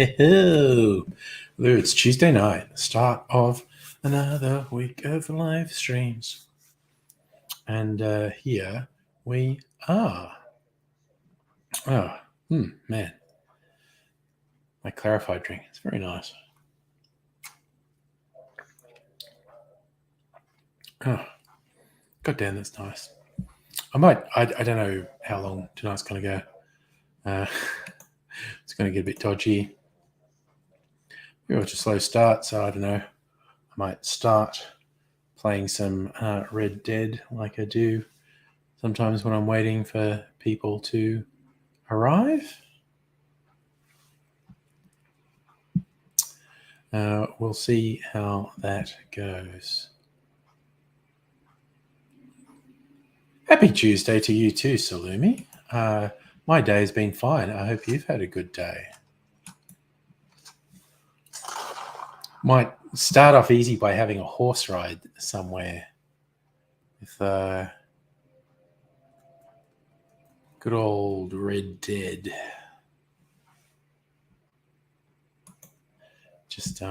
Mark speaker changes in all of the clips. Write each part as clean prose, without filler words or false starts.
Speaker 1: Hello, it's Tuesday night, start of another week of live streams, and here we are. Man, my clarified drink, it's very nice. Oh, goddamn, that's nice. I don't know how long tonight's going to go. It's going to get a bit dodgy. Maybe it's a slow start, so I don't know. I might start playing some Red Dead like I do sometimes when I'm waiting for people to arrive. We'll see how that goes. Happy Tuesday to you too, Salumi. My day's been fine. I hope you've had a good day. Might start off easy by having a horse ride somewhere with good old Red Dead. Just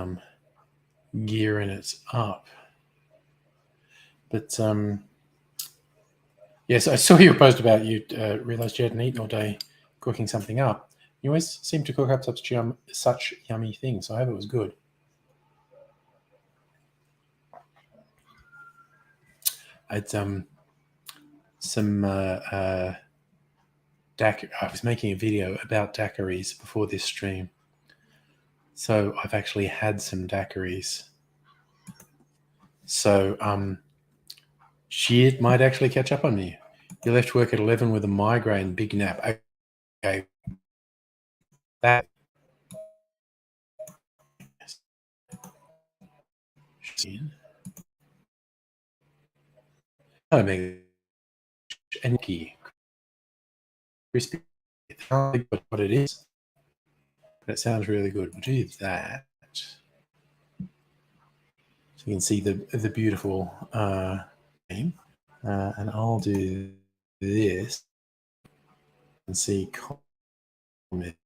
Speaker 1: gearing it up. But yes, I saw your post about you realized you hadn't eaten all day cooking something up. You always seem to cook up such yummy things. So I hope it was good. I had some I was making a video about daiquiris before this stream. So I've actually had some daiquiris. So shit might actually catch up on me. You left work at 11 with a migraine, big nap. Okay. That I mean, and crispy. What it is, but it sounds really good. We'll do that. So you can see the beautiful name, and I'll do this and see comment.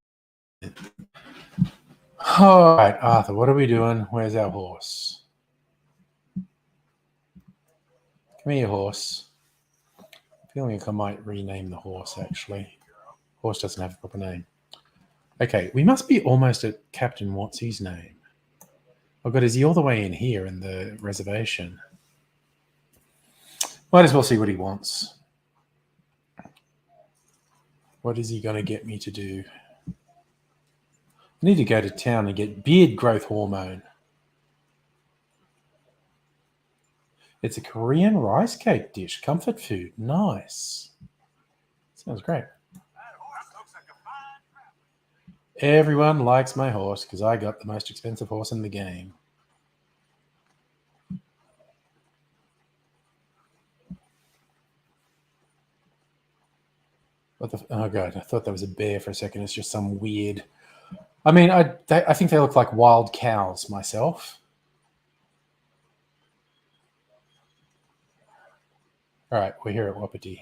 Speaker 1: All right, Arthur, what are we doing? Where's our horse? Come here, horse. I'm feeling like I might rename the horse, actually. Horse doesn't have a proper name. Okay, we must be almost at Captain What's-His name. Oh God, is he all the way in here in the reservation? Might as well see what he wants. What is he going to get me to do? I need to go to town and get beard growth hormone. It's a Korean rice cake dish, comfort food. Nice. Sounds great. Everyone likes my horse because I got the most expensive horse in the game. Oh God, I thought that was a bear for a second. It's just some weird... I mean, I think they look like wild cows myself. All right, we're here at Wapiti.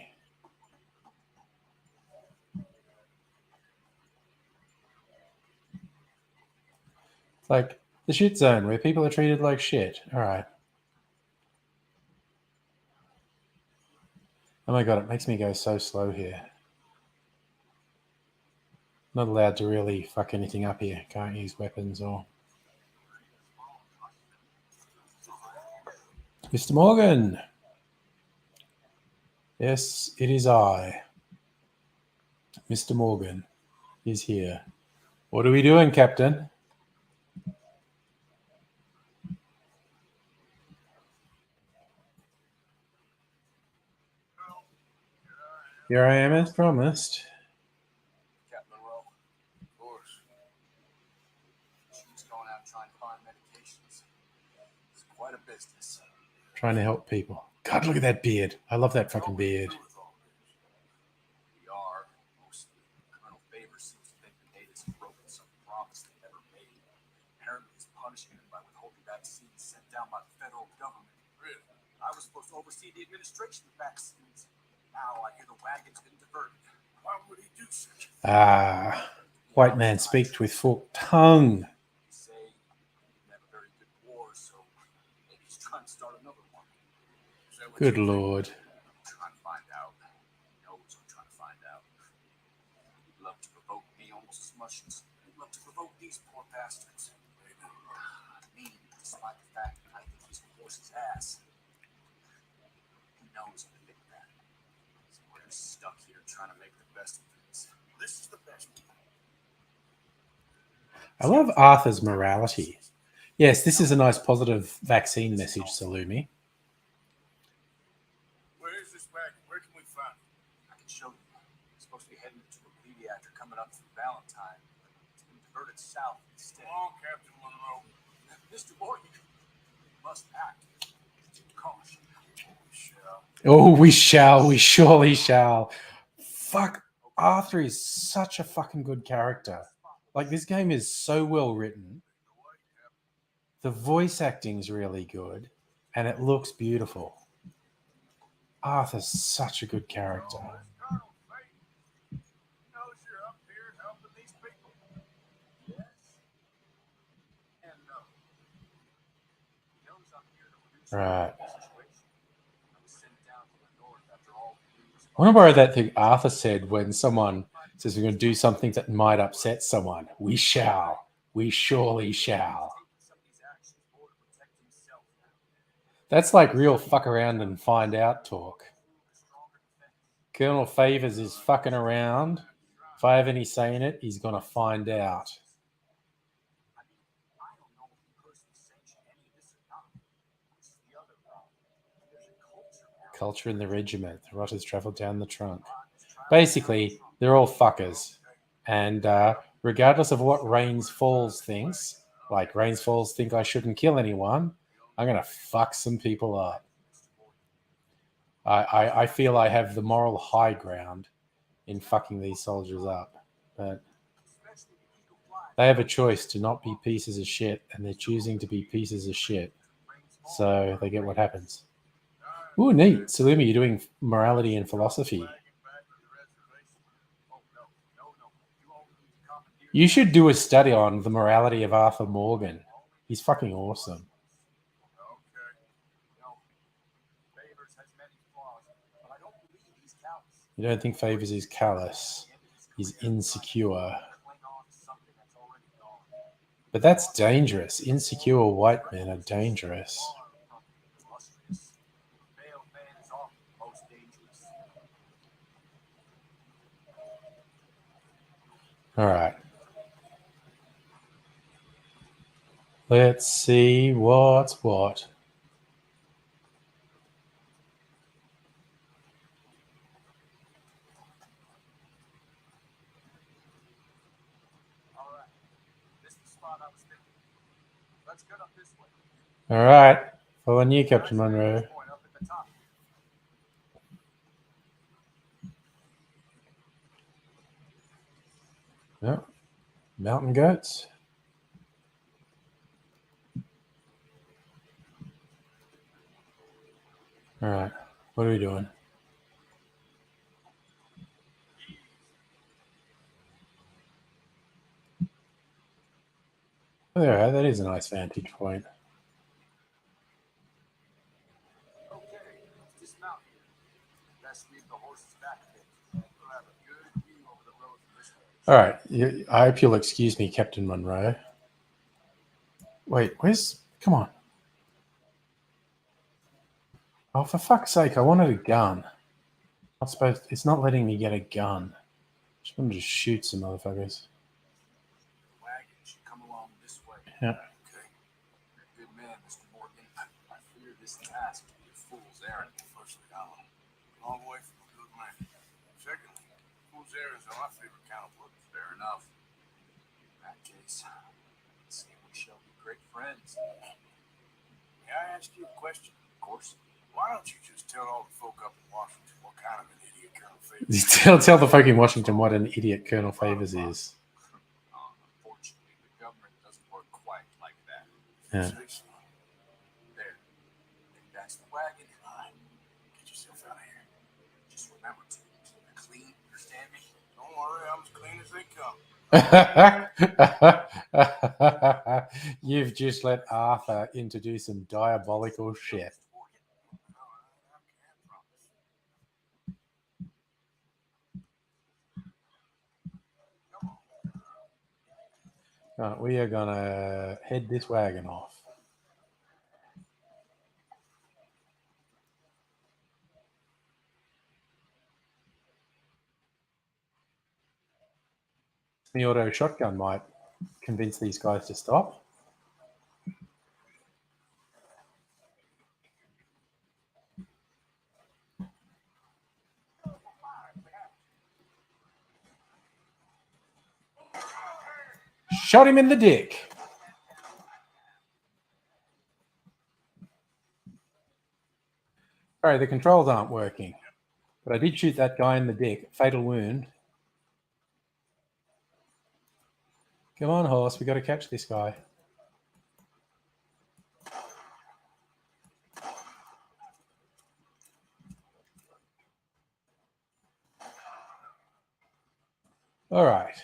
Speaker 1: It's like the shit zone where people are treated like shit. All right. Oh my God, it makes me go so slow here. Not allowed to really fuck anything up here. Can't use weapons or... Mr. Morgan. Yes, it is I. Mr. Morgan is here. What are we doing, Captain? Here I am as promised.
Speaker 2: going out trying to find medications. It's quite a business.
Speaker 1: Trying to help people. God, look at that beard. I love that fucking beard.
Speaker 2: We are, mostly. Colonel Favors seems to think the natives have broken some promise they never made. Apparently he's punishing them by withholding vaccines sent down by the federal government. Really? I was supposed to oversee the administration of vaccines. Now I hear the wagon's been diverted. Why would he do such a thing?
Speaker 1: White man speaks with forked tongue.
Speaker 2: They say he didn't have a very good war, so maybe he's trying to start another one.
Speaker 1: Good Lord.
Speaker 2: I'm trying to find out. He knows I'm trying to find out. He'd love to provoke me almost as much as he'd love to provoke these poor bastards. Me, despite the fact that I think he's a horse's ass. He knows I think that. So we're just stuck here trying to make the best of things. This is the best.
Speaker 1: I love Arthur's morality. Yes, this is a nice positive vaccine message, Salumi.
Speaker 2: Where is this wagon? Where can we find it? I can show you. It's supposed to be heading to a pediatric coming up from Valentine. It's been diverted south instead. Come on, Captain Monroe. Mr. Morgan, you must act. Caution. We shall.
Speaker 1: Oh, we shall. We surely shall. Fuck. Arthur is such a fucking good character. Like, this game is so well written. The voice acting's really good. And it looks beautiful. Arthur's such a good character. Right. I want to borrow that thing Arthur said when someone says we're going to do something that might upset someone. We shall. We surely shall. That's like real fuck around and find out talk. Colonel Favors is fucking around. If I have any say in it, he's going to find out. Culture in the regiment. The rotters travelled down the trunk. Basically, they're all fuckers. And regardless of what Rains Falls thinks, like Rains Falls think I shouldn't kill anyone, I'm going to fuck some people up. I feel I have the moral high ground in fucking these soldiers up. But they have a choice to not be pieces of shit, and they're choosing to be pieces of shit. So they get what happens. Ooh, neat. Salumi, you're doing morality and philosophy. You should do a study on the morality of Arthur Morgan. He's fucking awesome. You don't think Favors is callous. He's insecure. But that's dangerous. Insecure white men are dangerous. All right. Let's see what's what. All right. Following you, Captain Monroe. Yep. Mountain goats. All right. What are we doing? Oh, there, that is a nice vantage point. All right. I hope you'll excuse me, Captain Monroe. Wait, where's... Come on. Oh, for fuck's sake, I wanted a gun. It's not letting me get a gun. Just wanted to shoot some motherfuckers.
Speaker 2: Wagon should come along this way.
Speaker 1: Yeah.
Speaker 2: Okay. You're a good man, Mr. Morgan. I fear this task to be a fool's errand. Firstly, I'm a long way from a good man. Secondly, fool's errands are my favorite kind of work. Fair enough. In that case, let's see if we ask you a question? Of course. Why don't you just tell all the folk up in Washington what kind of an idiot Colonel Favors is?
Speaker 1: Tell the folk in Washington what an idiot Colonel Favors is.
Speaker 2: Unfortunately, the government doesn't work quite like that.
Speaker 1: Yeah.
Speaker 2: There. That's the wagon. Fine. Get yourself out of here. Just remember to keep it clean. Understand me? Don't worry, I'm as clean as they come.
Speaker 1: You've just let Arthur introduce some diabolical shit. Right, we are gonna head this wagon off. The auto shotgun might convince these guys to stop. Shot him in the dick. Sorry, the controls aren't working. But I did shoot that guy in the dick. Fatal wound. Come on, horse. We got to catch this guy. All right.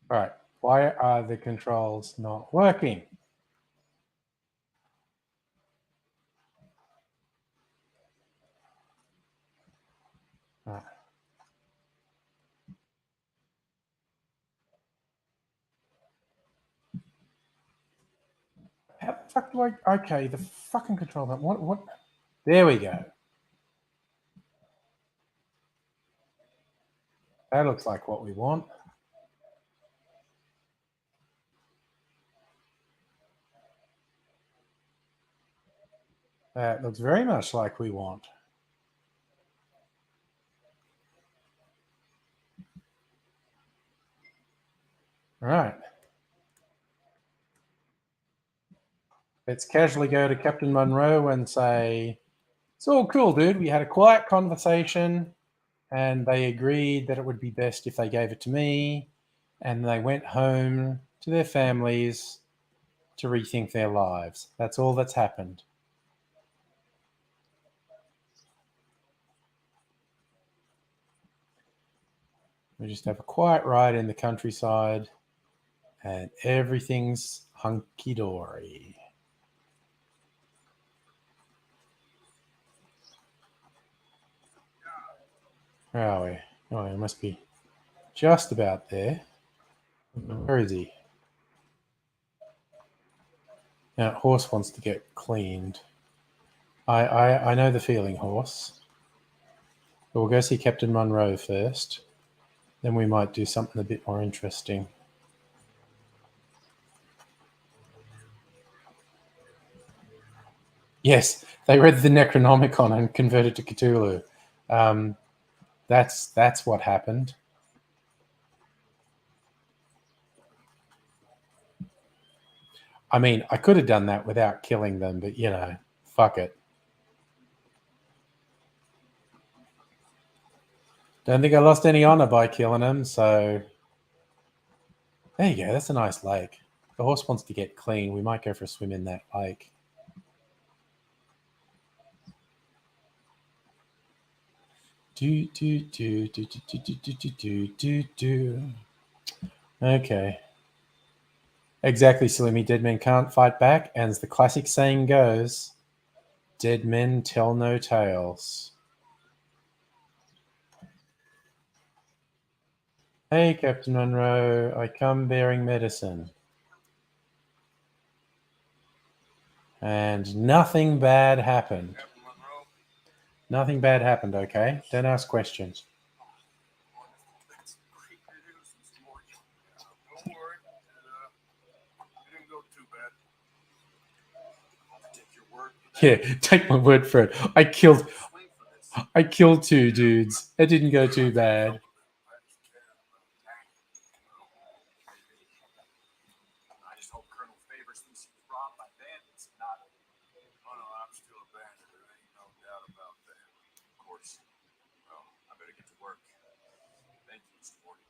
Speaker 1: All right. Why are the controls not working? Right. How the fuck do I... Okay, the fucking control button. What? There we go. That looks like what we want. That looks very much like we want. All right. Let's casually go to Captain Monroe and say, it's all cool, dude. We had a quiet conversation and they agreed that it would be best if they gave it to me. And they went home to their families to rethink their lives. That's all that's happened. We just have a quiet ride in the countryside and everything's hunky-dory. Where are we? Oh, it must be just about there. Where is he? Now, horse wants to get cleaned. I know the feeling, horse. But we'll go see Captain Monroe first. Then we might do something a bit more interesting. Yes, they read the Necronomicon and converted to Cthulhu. That's what happened. I mean, I could have done that without killing them, but you know, fuck it. Don't think I lost any honor by killing them, so there you go. That's a nice lake. The horse wants to get clean. We might go for a swim in that lake. Okay. Exactly, Salimi. Dead men can't fight back, and as the classic saying goes, dead men tell no tales. Hey, Captain Monroe, I come bearing medicine. And nothing bad happened. Nothing bad happened, okay? Don't ask questions.
Speaker 2: That's great news, Mr. Morgan. Don't worry. It didn't go too bad. I'll take your word.
Speaker 1: Yeah, take my word for it. I killed I killed 2 dudes. It didn't go too bad.
Speaker 2: I just hope Colonel Favors thinks he was robbed by bandits, not. Oh no, I'm still a bandit. There ain't no doubt about that. Of course. Well, I better get to work. Thank you, Mr. Morgan.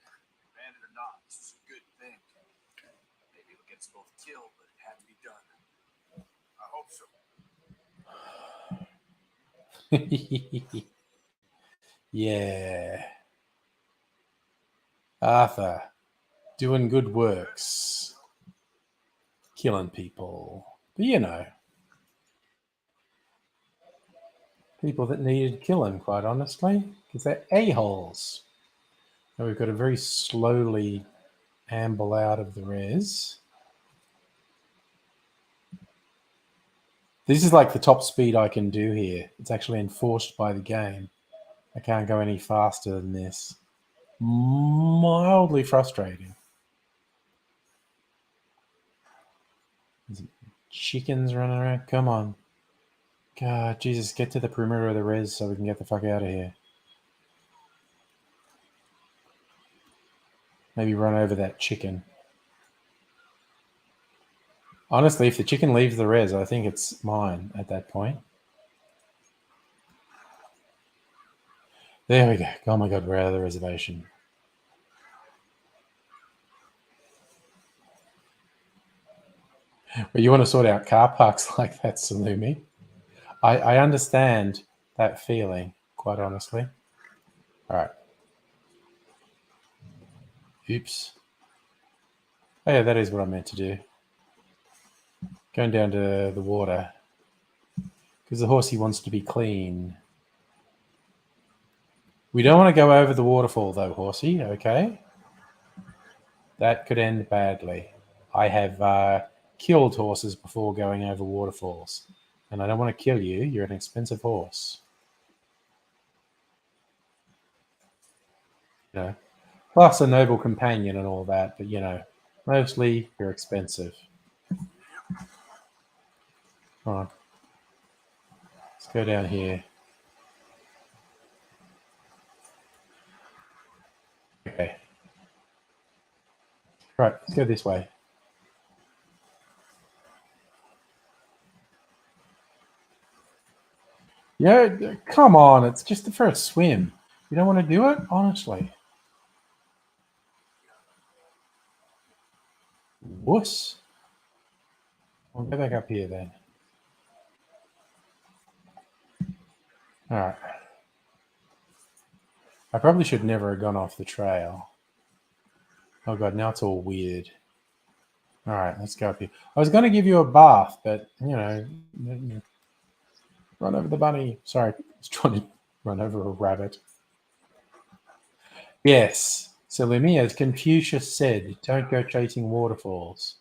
Speaker 2: Bandit or not, this is a good thing. Maybe it'll get us both killed, but it had to be done. I hope so.
Speaker 1: Yeah. Arthur, doing good works. Killing people. But you know, people that needed killing, quite honestly, because they're a-holes. Now we've got to very slowly amble out of the res. This is like the top speed I can do here. It's actually enforced by the game. I can't go any faster than this. Mildly frustrating. Chickens running around. Come on. God, Jesus, get to the perimeter of the res so we can get the fuck out of here. Maybe run over that chicken. Honestly, if the chicken leaves the res, I think it's mine at that point. There we go. Oh my God, we're out of the reservation. But you want to sort out car parks like that, Salumi? I understand that feeling, quite honestly. All right. Oops. Oh yeah, that is what I meant to do. Going down to the water. Because the horsey wants to be clean. We don't want to go over the waterfall though, horsey, okay? That could end badly. I have killed horses before going over waterfalls. And I don't want to kill you. You're an expensive horse. You know, plus a noble companion and all that, but you know, mostly you're expensive. All right. Let's go down here. Okay. Right, let's go this way. Yeah, come on. It's just the first swim. You don't want to do it? Honestly. Wuss. I'll go back up here then. All right. I probably should never have gone off the trail. Oh God, now it's all weird. All right, let's go up here. I was going to give you a bath, but, you know, run over the bunny. Sorry, I was trying to run over a rabbit. Yes. So, Lumia, as Confucius said, don't go chasing waterfalls.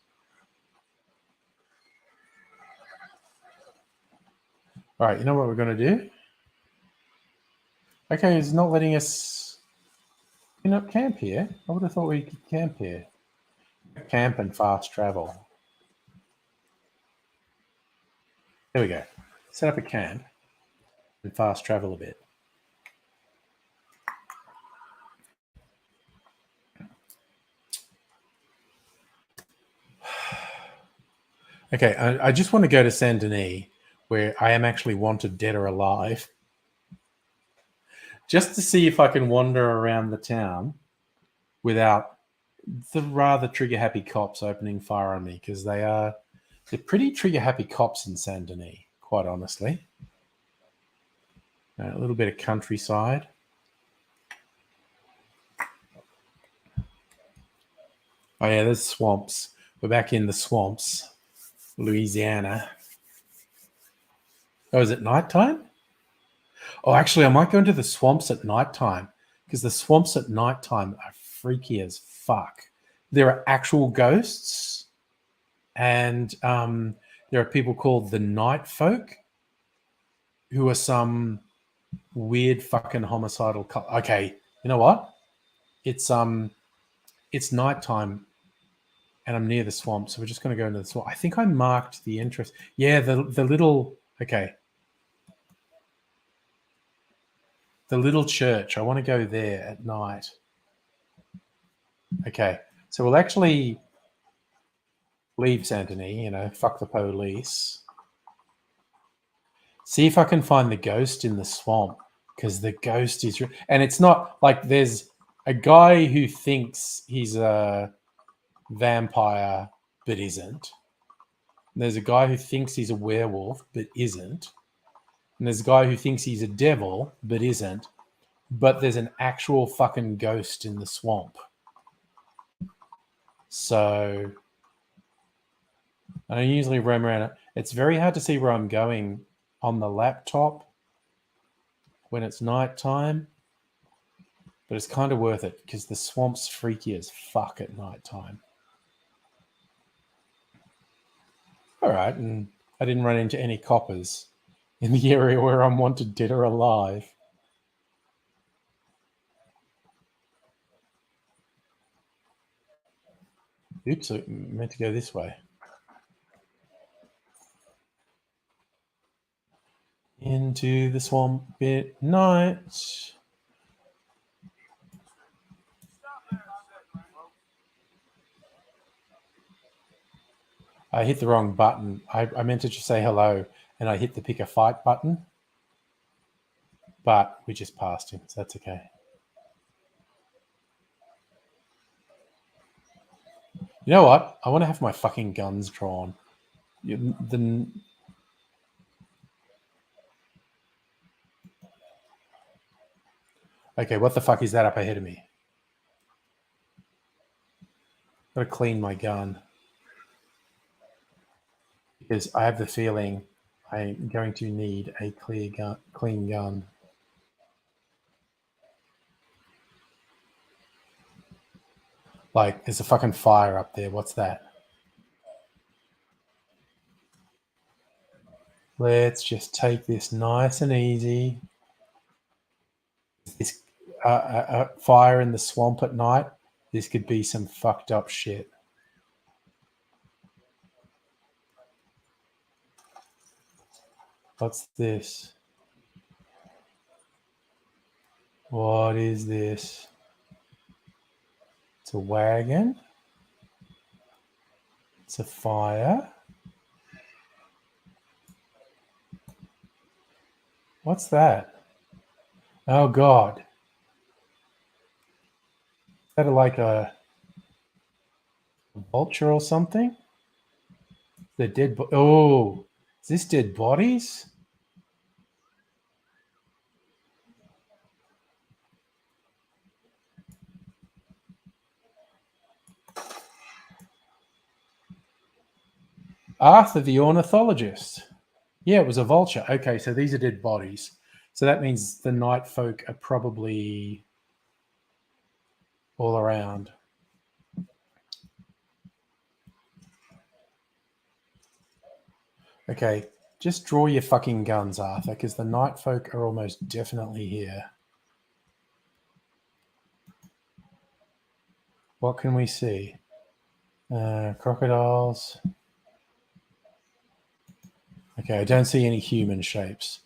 Speaker 1: All right, you know what we're going to do? Okay, it's not letting us camp here. I would have thought we could camp here. Camp and fast travel. There we go. Set up a camp and fast travel a bit. Okay, I just want to go to Saint Denis, where I am actually wanted dead or alive, just to see if I can wander around the town without the rather trigger-happy cops opening fire on me, because they're pretty trigger-happy cops in Saint Denis, quite honestly. A little bit of countryside. Oh yeah, there's swamps. We're back in the swamps, Louisiana. Oh, is it nighttime? Oh, actually, I might go into the swamps at nighttime, because the swamps at nighttime are freaky as fuck. There are actual ghosts, and there are people called the Night Folk, who are some weird fucking homicidal. Okay, you know what? It's nighttime, and I'm near the swamp, so we're just going to go into the swamp. I think I marked the entrance. Yeah, the little. Okay. the little church. I want to go there at night. Okay, so we'll actually leave Santony, you know, fuck the police. See if I can find the ghost in the swamp, because the ghost is... And it's not like there's a guy who thinks he's a vampire but isn't. There's a guy who thinks he's a werewolf but isn't. And there's a guy who thinks he's a devil but isn't. But there's an actual fucking ghost in the swamp. So I usually roam around. It's very hard to see where I'm going on the laptop when it's nighttime. But it's kind of worth it because the swamp's freaky as fuck at nighttime. All right, and I didn't run into any coppers in the area where I'm wanted dead or alive. Oops, I meant to go this way. Into the swamp at night. I hit the wrong button. I meant to just say hello, and I hit the pick a fight button. But we just passed him, so that's okay. You know what? I want to have my fucking guns drawn. Okay, what the fuck is that up ahead of me? Gotta clean my gun. Because I have the feeling I'm going to need a clean gun. Like, there's a fucking fire up there. What's that? Let's just take this nice and easy. This fire in the swamp at night. This could be some fucked up shit. What's this? What is this? It's a wagon. It's a fire. What's that? Oh God. Is that like a vulture or something? The dead oh, is this dead bodies? Arthur the ornithologist. Yeah, it was a vulture. Okay, so these are dead bodies. So that means the night folk are probably all around. Okay, just draw your fucking guns, Arthur, because the night folk are almost definitely here. What can we see? Crocodiles. Okay, I don't see any human shapes.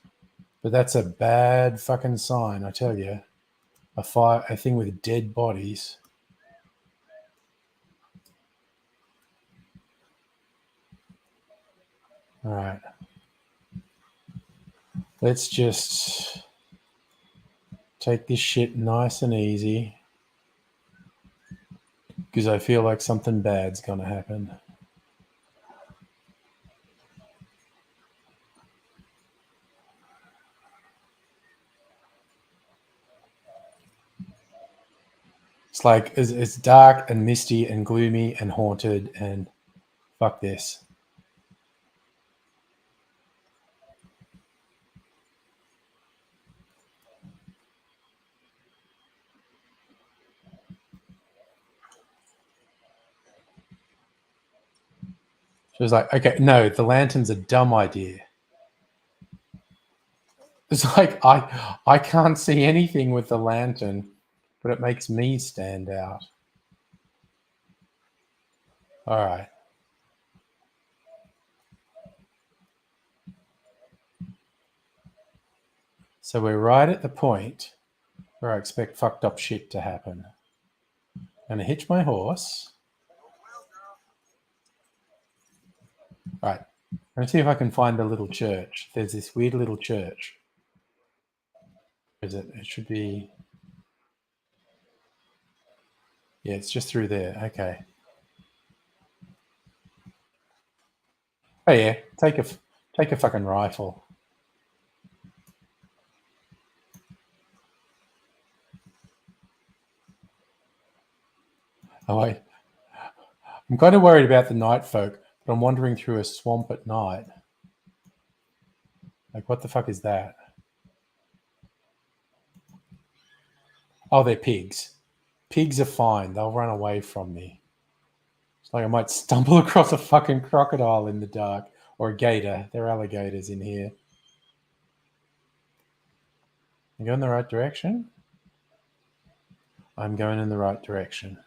Speaker 1: But that's a bad fucking sign, I tell you. A thing with dead bodies. All right. Let's just take this shit nice and easy. Because I feel like something bad's going to happen. It's like it's dark and misty and gloomy and haunted and fuck this. She was like, okay, no, the lantern's a dumb idea. It's like I can't see anything with the lantern, but it makes me stand out. All right. So we're right at the point where I expect fucked up shit to happen. I'm going to hitch my horse. Right. Let's see if I can find a little church. There's this weird little church. Where is it? It should be... Yeah, it's just through there. Okay. Oh yeah, take a fucking rifle. Oh wait. I'm kind of worried about the night folk, but I'm wandering through a swamp at night. Like, what the fuck is that? Oh, they're pigs. Pigs are fine. They'll run away from me. It's like I might stumble across a fucking crocodile in the dark. Or a gator. There are alligators in here. You going in the right direction? I'm going in the right direction.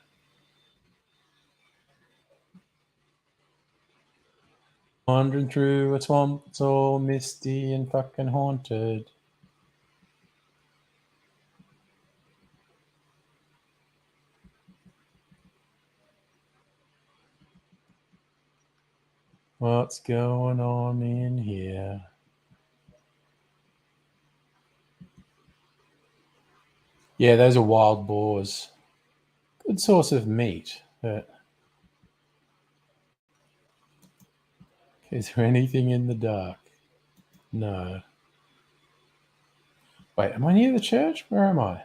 Speaker 1: Wandering through a swamp, it's all misty and fucking haunted. What's going on in here? Yeah, those are wild boars. Good source of meat, but is there anything in the dark? No. Wait, am I near the church? Where am I?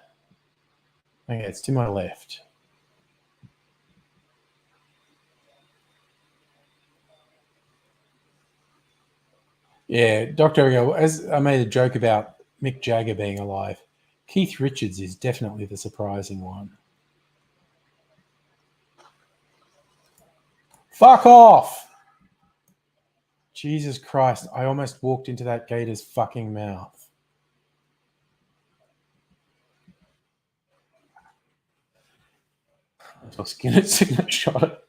Speaker 1: Okay, it's to my left. Yeah, Dr. Ego, as I made a joke about Mick Jagger being alive, Keith Richards is definitely the surprising one. Fuck off! Jesus Christ, I almost walked into that gator's fucking mouth. So Skinner signet shot it.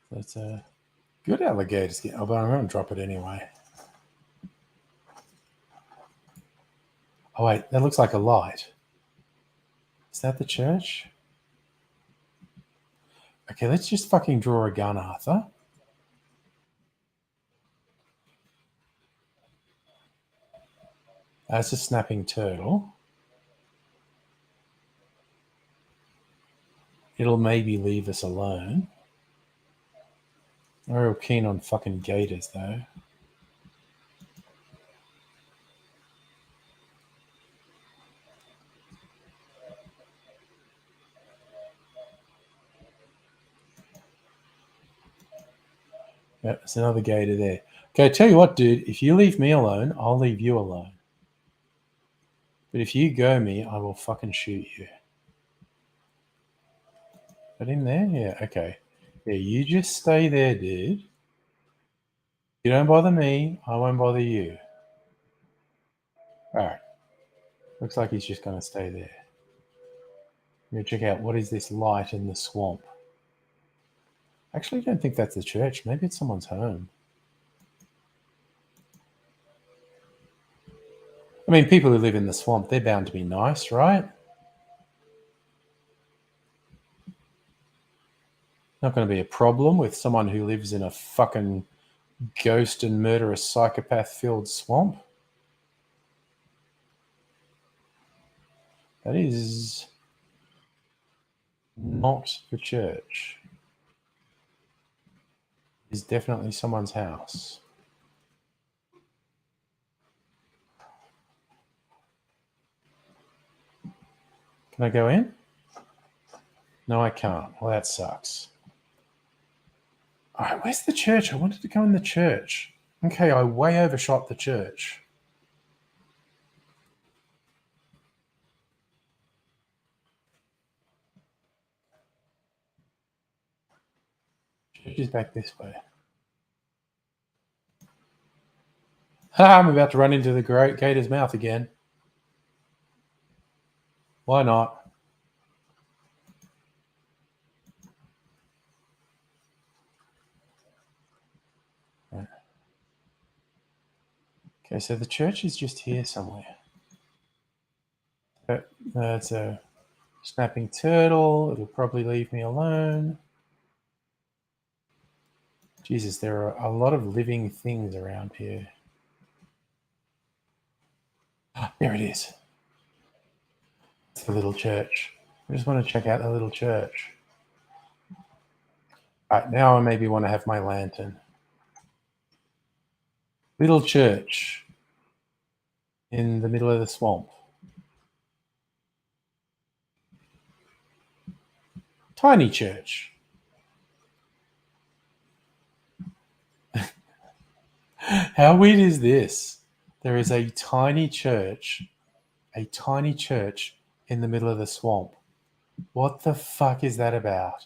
Speaker 1: That's a good alligator skin. Oh, but I'm going to drop it anyway. Oh, wait, that looks like a light. Is that the church? Okay, let's just fucking draw a gun, Arthur. That's a snapping turtle. It'll maybe leave us alone. I'm real keen on fucking gators, though. Yep, there's another gator there. Okay, tell you what, dude. If you leave me alone, I'll leave you alone. But if you go me, I will fucking shoot you. But in there? Yeah, okay. Yeah, you just stay there, dude. You don't bother me, I won't bother you. Alright. Looks like he's just going to stay there. I'm going to check out what is this light in the swamp. Actually, I don't think that's the church. Maybe it's someone's home. I mean, people who live in the swamp, they're bound to be nice, right? Not going to be a problem with someone who lives in a fucking ghost and murderous psychopath-filled swamp. That is not the church. It's definitely someone's house. Can I go in? No, I can't. Well, that sucks. All right, where's the church? I wanted to go in the church. Okay, I way overshot the church. Church is back this way. I'm about to run into the gator's mouth again. Why not? Okay, so the church is just here somewhere. That's a snapping turtle. It'll probably leave me alone. Jesus, there are a lot of living things around here. There it is. It's the little church. I just want to check out the little church. All right, now I maybe want to have my lantern. Little church in the middle of the swamp. Tiny church. How weird is this? There is a tiny church in the middle of the swamp. What the fuck is that about?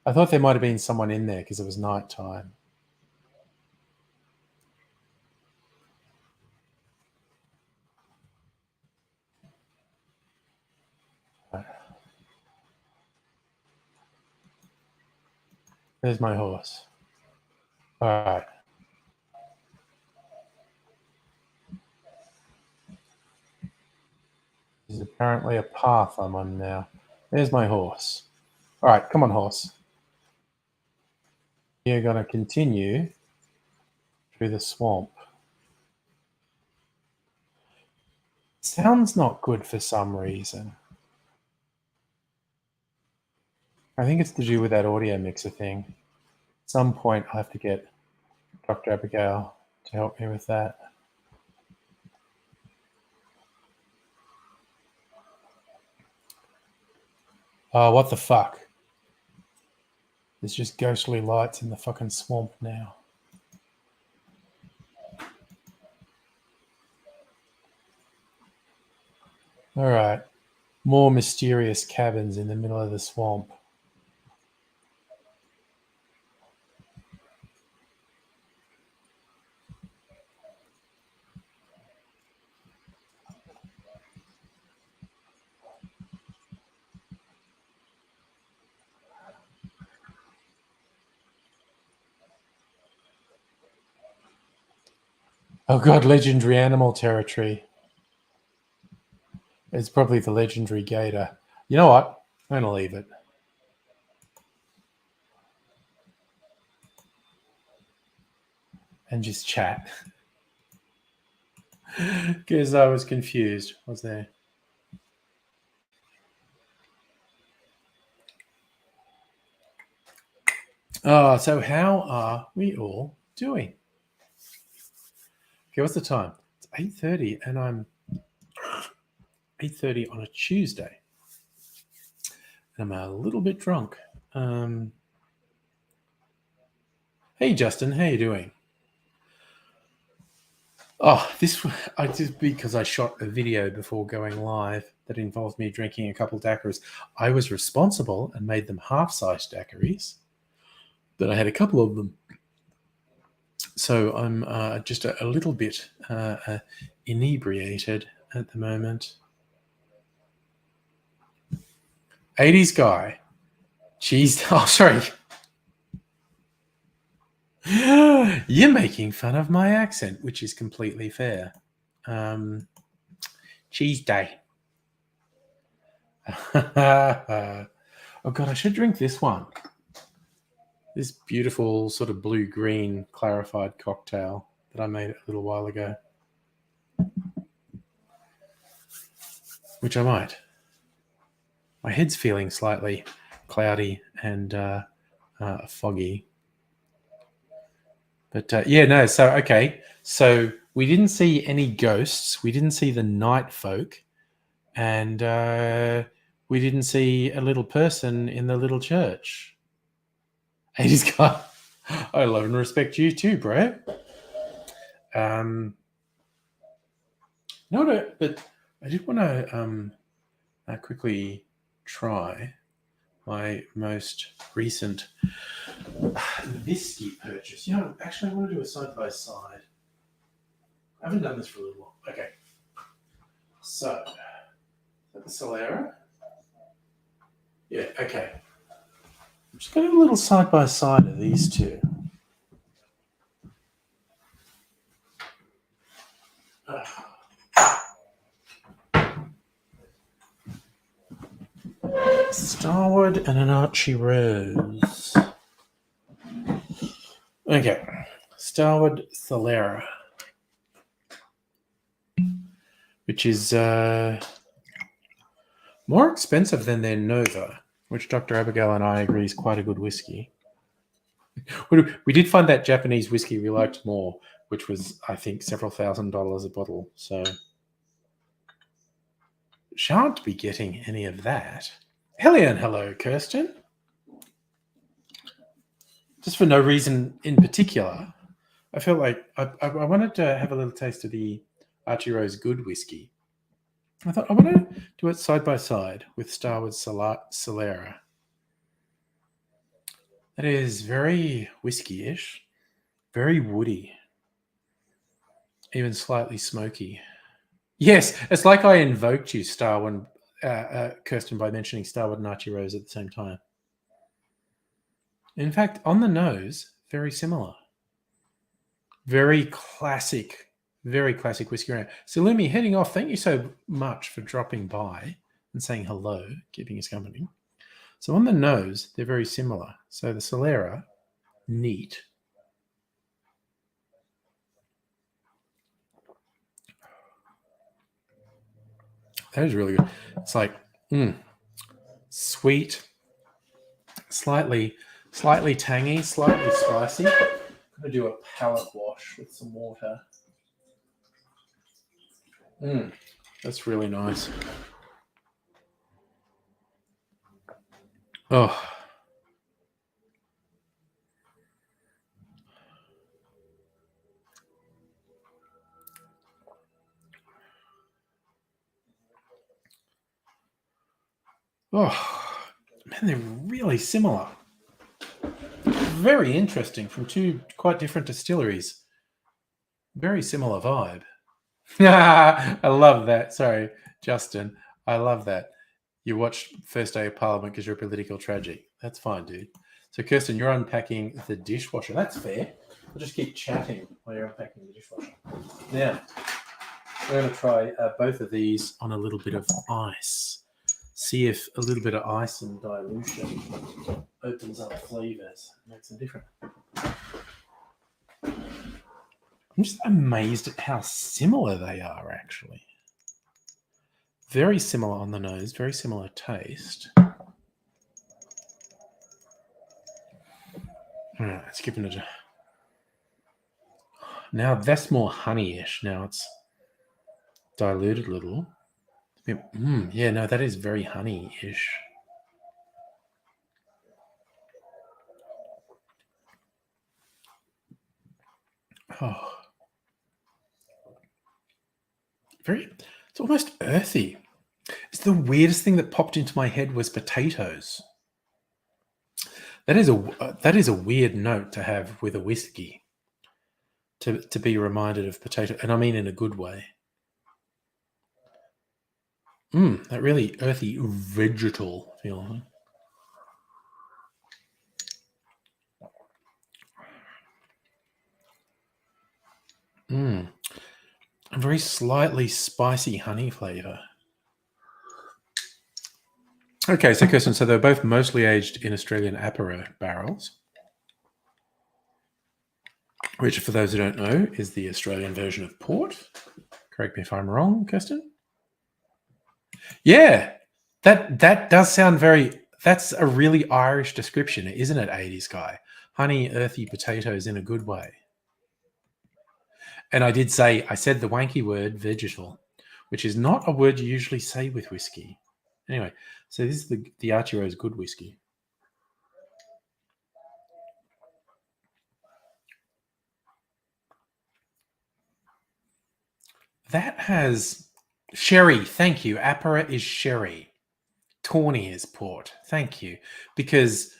Speaker 1: I thought there might have been someone in there because it was nighttime. There's my horse. All right. There's apparently a path I'm on now. There's my horse. All right, come on, horse. You're going to continue through the swamp. Sounds not good for some reason. I think it's to do with that audio mixer thing. At some point, I have to get Dr. Abigail to help me with that. Oh, what the fuck? There's just ghostly lights in the fucking swamp now. All right. More mysterious cabins in the middle of the swamp. Oh god, legendary animal territory. It's probably the legendary gator. You know what? I'm going to leave it. And just chat. Because I was confused, was there? Oh, so how are we all doing? Okay, what's the time? It's 8:30 and I'm 8:30 on a Tuesday. And I'm a little bit drunk. Hey, Justin, how you doing? Oh, I just because I shot a video before going live that involved me drinking a couple daiquiris. I was responsible and made them half-sized daiquiris, but I had a couple of them. So I'm just a little bit inebriated at the moment. 80s guy. Cheese. Oh, sorry. You're making fun of my accent, which is completely fair. Cheese day. Oh, God, I should drink this one. This beautiful sort of blue-green clarified cocktail that I made a little while ago. Which I might. My head's feeling slightly cloudy and foggy. But yeah, no, so, okay. So we didn't see any ghosts. We didn't see the night folk. And we didn't see a little person in the little church. 80s guy. I love and respect you too, bro. No, but I did want to quickly try my most recent whiskey purchase. You know, actually, I want to do a side by side. I haven't done this for a little while. Okay. So, the Solera. Yeah, okay. I'm just going to do a little side by side of these two. Starwood and an Archie Rose. Okay. Starwood Solera. Which is more expensive than their Nova, which Dr. Abigail and I agree is quite a good whiskey. We did find that Japanese whiskey we liked more, which was, I think, several $1,000s a bottle. So, shan't be getting any of that. Hello, hello, Kirsten. Just for no reason in particular, I felt like I wanted to have a little taste of the Archie Rose Good whiskey. I thought I want to do it side by side with Starwood Solera. That is very whiskey-ish, very woody, even slightly smoky. Yes, it's like I invoked you, Starwood, Kirsten, by mentioning Starwood and Archie Rose at the same time. In fact, on the nose, very similar. Very classic whiskey round. So, Lumi, heading off, thank you so much for dropping by and saying hello, keeping us company. So, on the nose, they're very similar. So, the Solera, neat. That is really good. It's like sweet, slightly tangy, slightly spicy. I'm going to do a palate wash with some water. That's really nice. Oh. Oh, man, they're really similar. Very interesting from two quite different distilleries. Very similar vibe. I love that. Sorry, Justin. I love that. You watched First Day of Parliament because you're a political tragic. That's fine, dude. So, Kirsten, you're unpacking the dishwasher. That's fair. I'll just keep chatting while you're unpacking the dishwasher. Now, we're going to try both of these on a little bit of ice. See if a little bit of ice and dilution opens up flavors, makes a difference. I'm just amazed at how similar they are, actually. Very similar on the nose, very similar taste. All right, let's give it a... Now that's more honey-ish. Now it's diluted a little. Yeah, no, that is very honey-ish. Oh. It's almost earthy. It's the weirdest thing that popped into my head was potatoes. That is a weird note to have with a whiskey. To be reminded of potato, and I mean in a good way. That really earthy vegetal feel. A very slightly spicy honey flavor. Okay, so Kirsten, so they're both mostly aged in Australian Apera barrels, which, for those who don't know, is the Australian version of port. Correct me if I'm wrong, Kirsten. Yeah, that does sound very... That's a really Irish description, isn't it, 80s guy? Honey, earthy potatoes in a good way. And I said the wanky word, vegetal, which is not a word you usually say with whiskey. Anyway, so this is the Archie Rose Good whiskey. That has sherry. Thank you. Apera is sherry. Tawny is port. Thank you. Because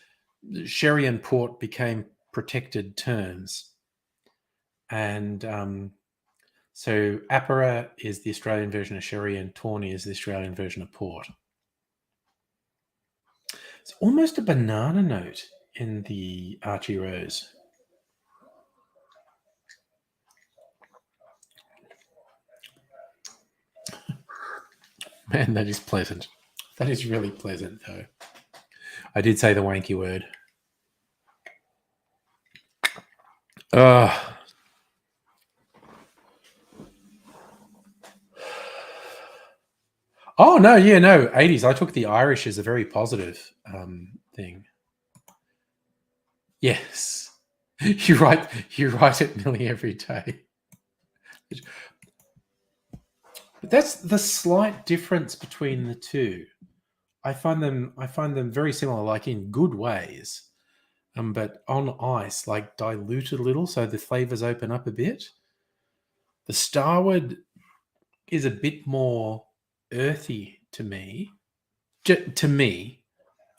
Speaker 1: sherry and port became protected terms. And So Apera is the Australian version of sherry, and Tawny is the Australian version of port. It's almost a banana note in the Archie Rose. Man, that is pleasant. That is really pleasant, though. I did say the wanky word. Oh, no, yeah, no, 80s. I took the Irish as a very positive thing. Yes. You write it nearly every day. But that's the slight difference between the two. I find them very similar, like in good ways. But on ice, like dilute a little so the flavors open up a bit. The Starward is a bit more earthy to me. To me,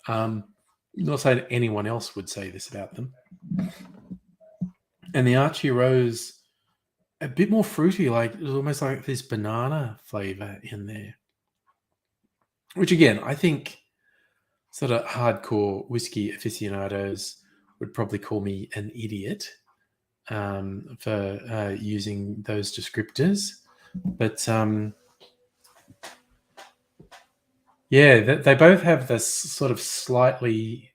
Speaker 1: not saying anyone else would say this about them. And the Archie Rose, a bit more fruity, like it's almost like this banana flavor in there. Which again, I think sort of hardcore whiskey aficionados would probably call me an idiot for using those descriptors. But yeah, they both have this sort of slightly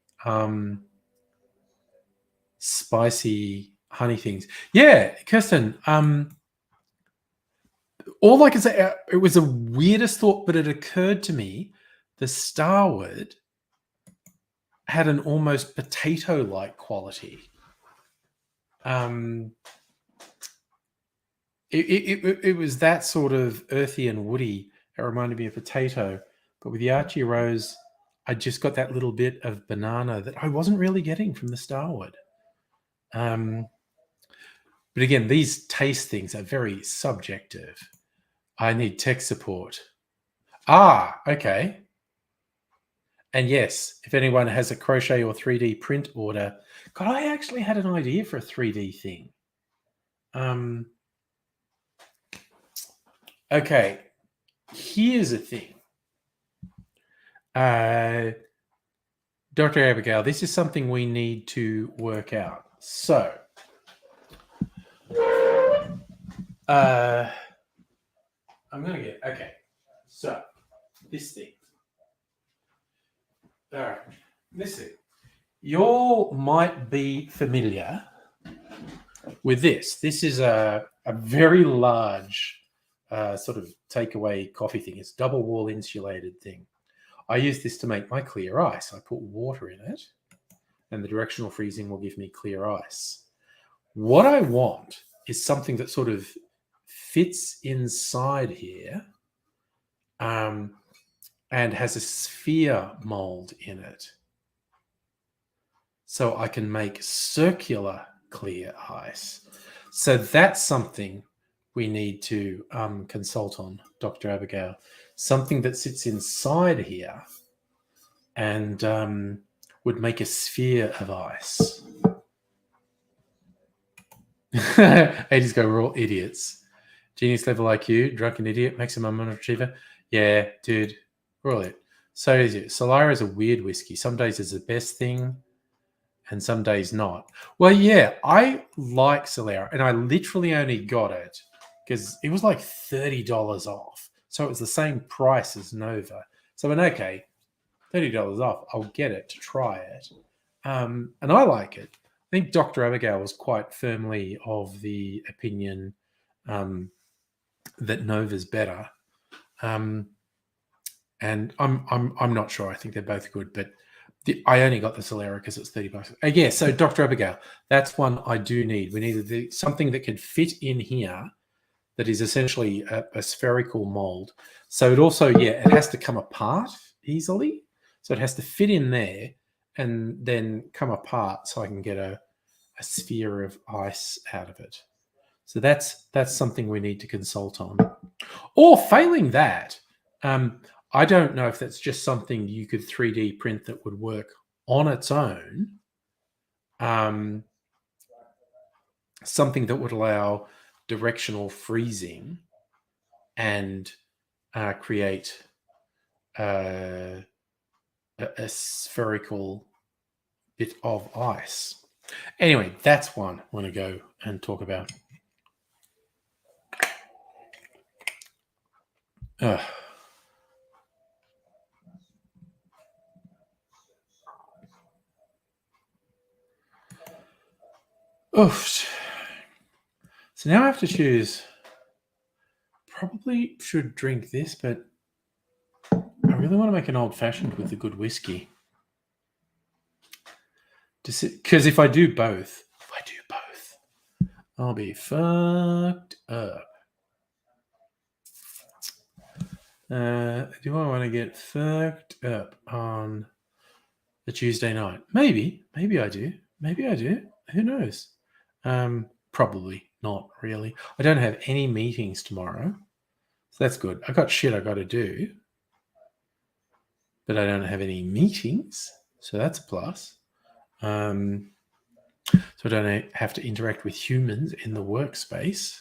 Speaker 1: spicy honey things. Yeah, Kirsten, all I can say, it was the weirdest thought, but it occurred to me the Starward had an almost potato-like quality. It was that sort of earthy and woody. It reminded me of potato. But with the Archie Rose, I just got that little bit of banana that I wasn't really getting from the Starward. But again, these taste things are very subjective. I need tech support. Okay. And yes, if anyone has a crochet or 3D print order, God, I actually had an idea for a 3D thing. Okay, here's the thing. Dr. Abigail, this is something we need to work out. So, I'm going to get, okay, so this thing. All right, this thing. You all might be familiar with this. This is a very large sort of takeaway coffee thing. It's double wall insulated thing. I use this to make my clear ice. I put water in it, and the directional freezing will give me clear ice. What I want is something that sort of fits inside here and has a sphere mold in it. So I can make circular clear ice. So that's something we need to consult on, Dr. Abigail. Something that sits inside here and would make a sphere of ice. 80s go, we're all idiots. Genius level IQ, drunken idiot, maximum underachiever. Yeah, dude, we're all it. So is it. Solera is a weird whiskey. Some days it's the best thing and some days not. Well, yeah, I like Solera, and I literally only got it because it was like $30 off. So it was the same price as Nova. So I went, okay, $30 off, I'll get it to try it. And I like it. I think Dr. Abigail was quite firmly of the opinion that Nova's better. And I'm not sure. I think they're both good, but I only got the Solera because it's $30. Yeah, so Dr. Abigail, that's one I do need. We need something that can fit in here that is essentially a spherical mold. So it also, yeah, it has to come apart easily. So it has to fit in there and then come apart so I can get a sphere of ice out of it. So that's something we need to consult on. Or failing that, I don't know if that's just something you could 3D print that would work on its own. Something that would allow directional freezing and create a spherical bit of ice. Anyway, that's one I want to go and talk about. Oof. So now I have to choose. Probably should drink this, but I really want to make an old fashioned with a good whiskey. Because if I do both, I'll be fucked up. Do I want to get fucked up on the Tuesday night? Maybe I do. Who knows? Probably not really. I don't have any meetings tomorrow, so that's good. I got shit I got to do, but I don't have any meetings, so that's a plus. So I don't have to interact with humans in the workspace.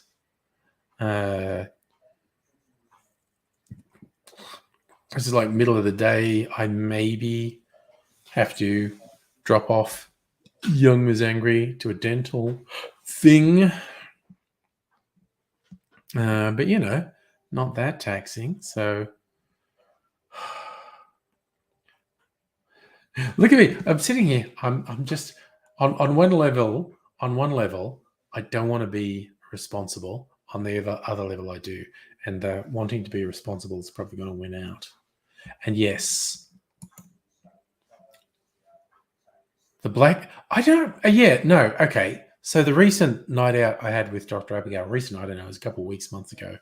Speaker 1: This is like middle of the day. I maybe have to drop off young Ms. Angry to a dental thing. But, not that taxing. So look at me. I'm sitting here. I'm just on one level. On one level, I don't want to be responsible. On the other level, I do. And wanting to be responsible is probably going to win out. And yes, the black. I don't. Yeah. No. Okay. So the recent night out I had with Dr. Abigail. Recent. I don't know. It was a couple of months ago.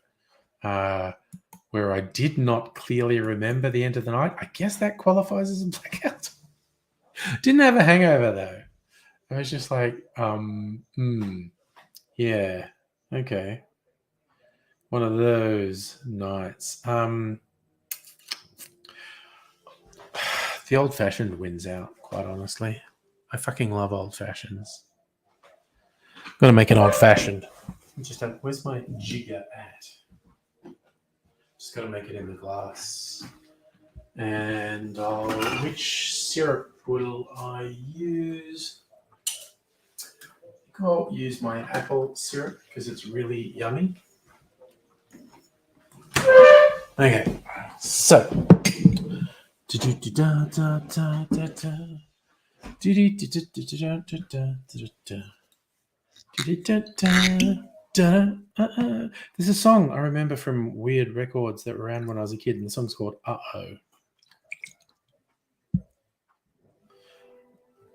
Speaker 1: Where I did not clearly remember the end of the night. I guess that qualifies as a blackout. Didn't have a hangover though. I was just like, yeah, okay. One of those nights. The old-fashioned wins out, quite honestly. I fucking love old-fashions. I'm going to make an old-fashioned. Where's my jigger at? Just got to make it in the glass. And which syrup will I use? I think I'll use my apple syrup because it's really yummy. Okay, so there's a song I remember from weird records that were around when I was a kid, and the song's called Uh-Oh.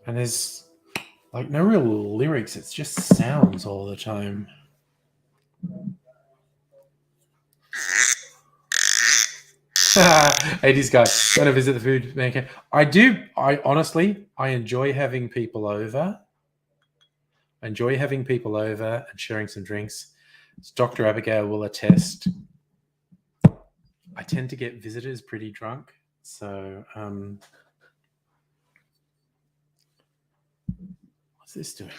Speaker 1: And there's like no real lyrics, it's just sounds all the time. Hey, these guys, gotta visit the food maker. I honestly enjoy having people over. And sharing some drinks. As Dr. Abigail will attest, I tend to get visitors pretty drunk. So, what's this doing?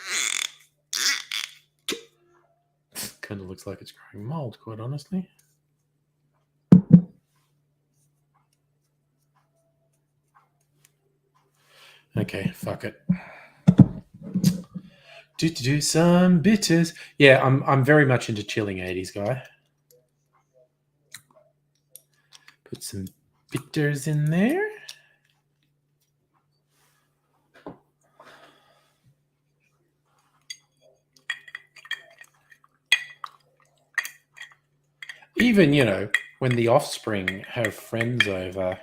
Speaker 1: Kind of looks like it's growing mold, quite honestly. Okay, fuck it. Do some bitters. Yeah, I'm very much into chilling 80s guy. Put some bitters in there. Even, when the Offspring have friends over,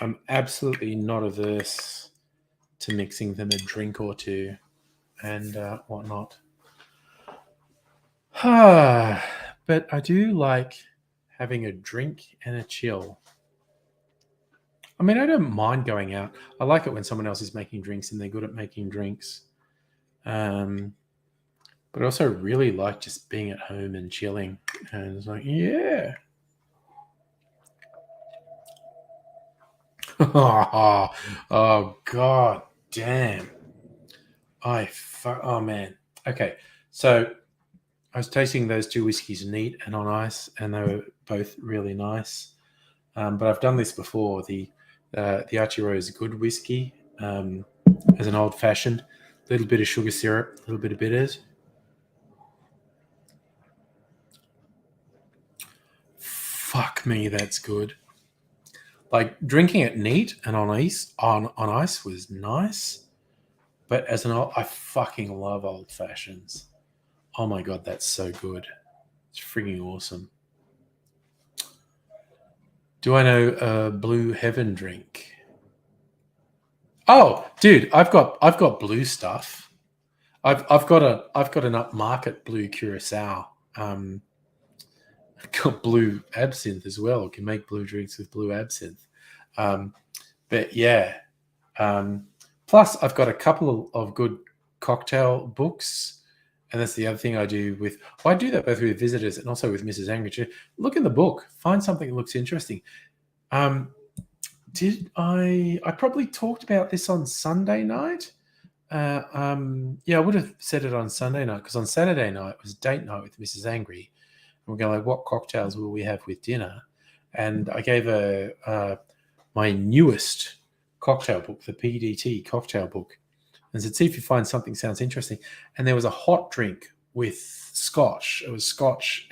Speaker 1: I'm absolutely not averse to mixing them a drink or two and whatnot. But I do like having a drink and a chill. I mean, I don't mind going out. I like it when someone else is making drinks and they're good at making drinks. But I also really like just being at home and chilling. And it's like, yeah. Oh, God damn. Oh, man. Okay. So I was tasting those two whiskies neat and on ice, and they were both really nice. But I've done this before. The Archie Good whiskey as an old fashioned, a little bit of sugar syrup, a little bit of bitters. Fuck me, that's good. Like drinking it neat and on ice was nice, but as an old, I fucking love old fashions. Oh my god, that's so good. It's freaking awesome. Do I know a Blue Heaven drink? Oh, dude, I've got blue stuff. I've got an upmarket blue curacao. I've got blue absinthe as well. I can make blue drinks with blue absinthe. But yeah. Plus, I've got a couple of good cocktail books, and that's the other thing I do with. Well, I do that both with visitors and also with Mrs. Angry. Look in the book, find something that looks interesting. Did I probably talked about this on Sunday night? Yeah, I would have said it on Sunday night because on Saturday night was date night with Mrs. Angry. And we're going like, what cocktails will we have with dinner? And I gave her my newest cocktail book, the PDT cocktail book, and said, see if you find something sounds interesting. And there was a hot drink with scotch. It was scotch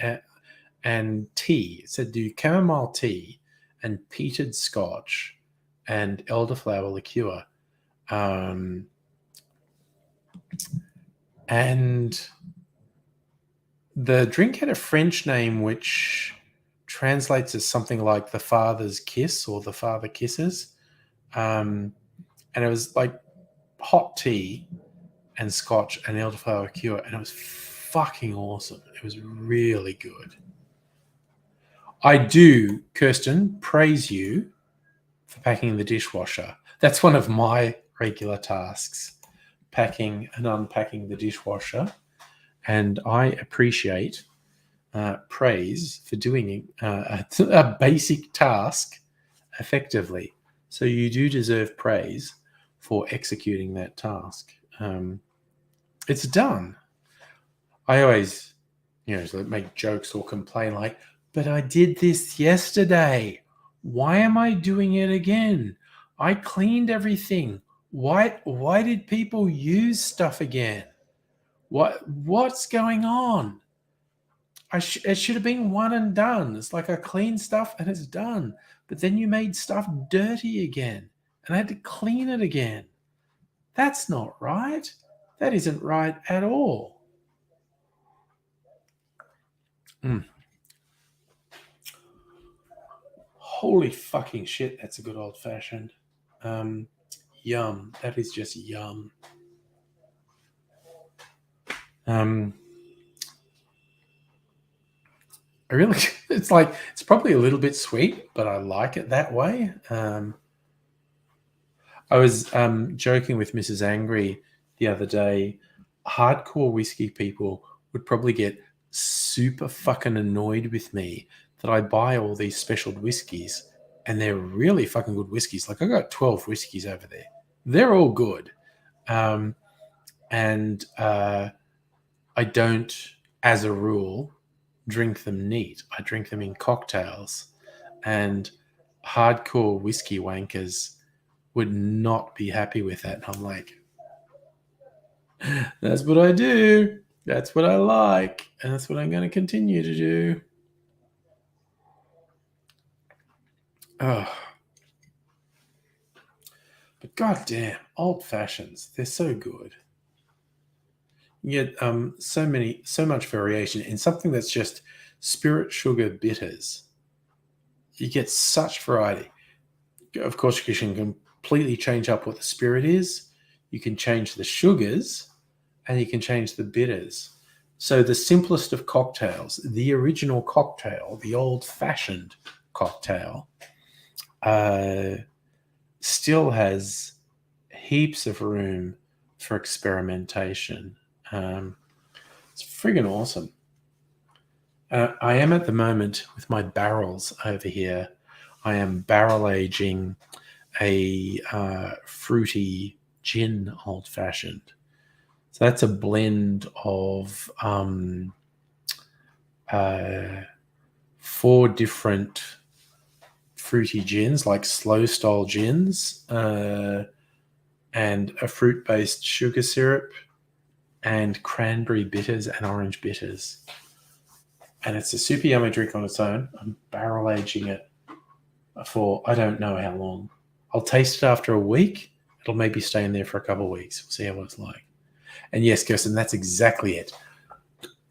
Speaker 1: and tea. It said do chamomile tea and peated scotch and elderflower liqueur. And the drink had a French name which translates as something like the father's kiss or the father kisses. And it was like hot tea and scotch and elderflower liqueur, and it was fucking awesome. It was really good. I do, Kirsten, praise you for packing the dishwasher. That's one of my regular tasks, packing and unpacking the dishwasher. And I appreciate praise for doing a basic task effectively. So you do deserve praise for executing that task. It's done. I always, make jokes or complain like, but I did this yesterday. Why am I doing it again? I cleaned everything. Why did people use stuff again? What's going on? It should have been one and done. It's like I cleaned stuff and it's done. But then you made stuff dirty again and I had to clean it again. That's not right. That isn't right at all. Holy fucking shit, that's a good old fashioned. Yum. That is just yum. It's probably a little bit sweet, but I like it that way. I was joking with Mrs. Angry the other day. Hardcore whiskey people would probably get super fucking annoyed with me that I buy all these specialed whiskeys, and they're really fucking good whiskeys. Like I got 12 whiskeys over there. They're all good. And I don't, as a rule, drink them neat. I drink them in cocktails, and hardcore whiskey wankers would not be happy with that. And I'm like, that's what I do. That's what I like. And that's what I'm going to continue to do. Oh. But goddamn, old fashions, they're so good. You get so much variation in something that's just spirit, sugar, bitters. You get such variety. Of course, you can completely change up what the spirit is. You can change the sugars, and you can change the bitters. So the simplest of cocktails, the original cocktail, the old-fashioned cocktail, still has heaps of room for experimentation. It's friggin' awesome. I am at the moment with my barrels over here. I am barrel aging a fruity gin old fashioned. So that's a blend of 4 different fruity gins, like slow style gins, and a fruit-based sugar syrup, and cranberry bitters and orange bitters. And it's a super yummy drink on its own. I'm barrel aging it for I don't know how long. I'll taste it after a week. It'll maybe stay in there for a couple of weeks. We'll see how it's like. And yes, Kirsten, that's exactly it.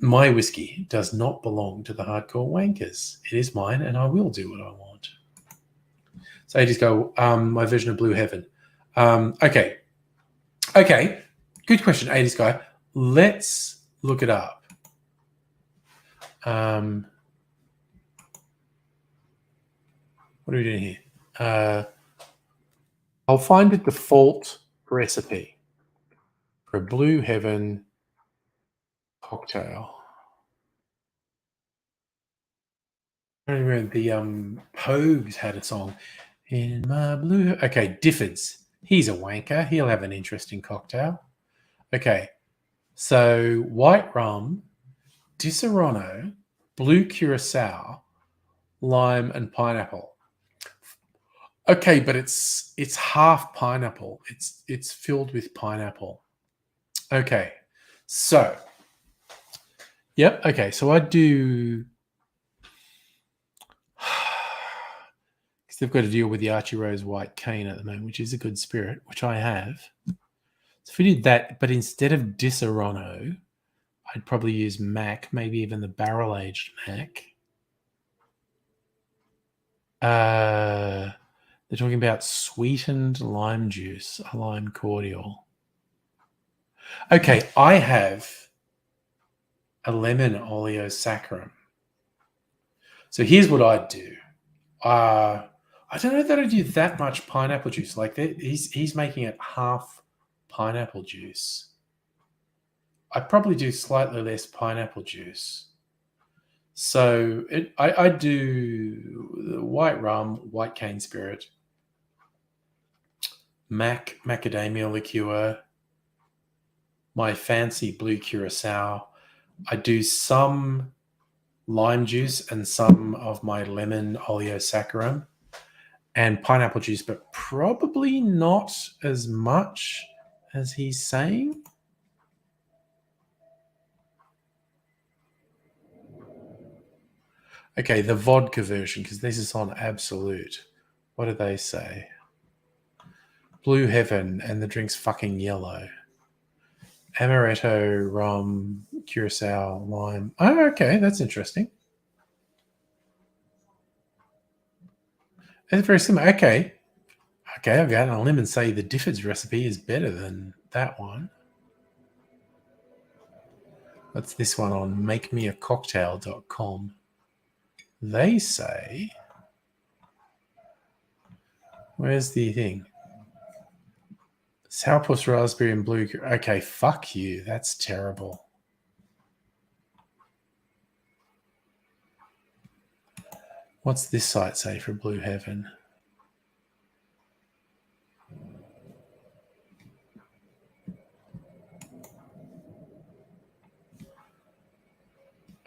Speaker 1: My whiskey does not belong to the hardcore wankers. It is mine, and I will do what I want. So I just go, my version of Blue Heaven. Okay. Good question, 80s guy. Let's look it up. What are we doing here? I'll find a default recipe for a Blue Heaven cocktail. I remember the Pogues had a song in my blue. Okay, Diffords. He's a wanker. He'll have an interesting cocktail. Okay, so white rum, Disaronno, blue curacao, lime, and pineapple. Okay, but it's half pineapple. It's filled with pineapple. Okay, so yep. Okay, so I do. Because they've got to deal with the Archie Rose White Cane at the moment, which is a good spirit, which I have. So if we did that, but instead of Disaronno, I'd probably use Mac, maybe even the barrel-aged Mac. They're talking about sweetened lime juice, a lime cordial. Okay, I have a lemon oleosaccharum. So here's what I'd do. I don't know that I'd do that much pineapple juice. Like he's making it half pineapple juice. I'd probably do slightly less pineapple juice. So I do the white rum, white cane spirit, macadamia liqueur, my fancy blue curacao. I do some lime juice and some of my lemon oleosaccharum and pineapple juice, but probably not as much as he's saying. Okay, the vodka version, because this is on Absolute. What do they say? Blue Heaven, and the drink's fucking yellow. Amaretto, rum, curacao, lime. Oh, okay, that's interesting. It's very similar. Okay, I'll go out on a limb and say the Diffords recipe is better than that one. That's this one on makemeacocktail.com. They say, where's the thing? Sourpuss, raspberry, and blue. Okay, fuck you. That's terrible. What's this site say for Blue Heaven?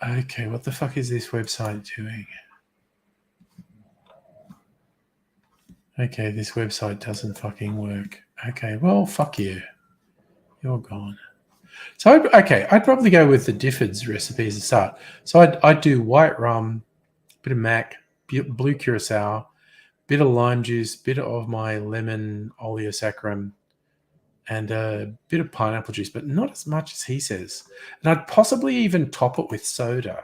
Speaker 1: Okay, what the fuck is this website doing? Okay, this website doesn't fucking work. Okay, well, fuck you. You're gone. So, I'd probably go with the Diffords recipe as a start. So I'd do white rum, bit of Mac, blue curacao, bit of lime juice, bit of my lemon oleosaccharum, and a bit of pineapple juice, but not as much as he says. And I'd possibly even top it with soda.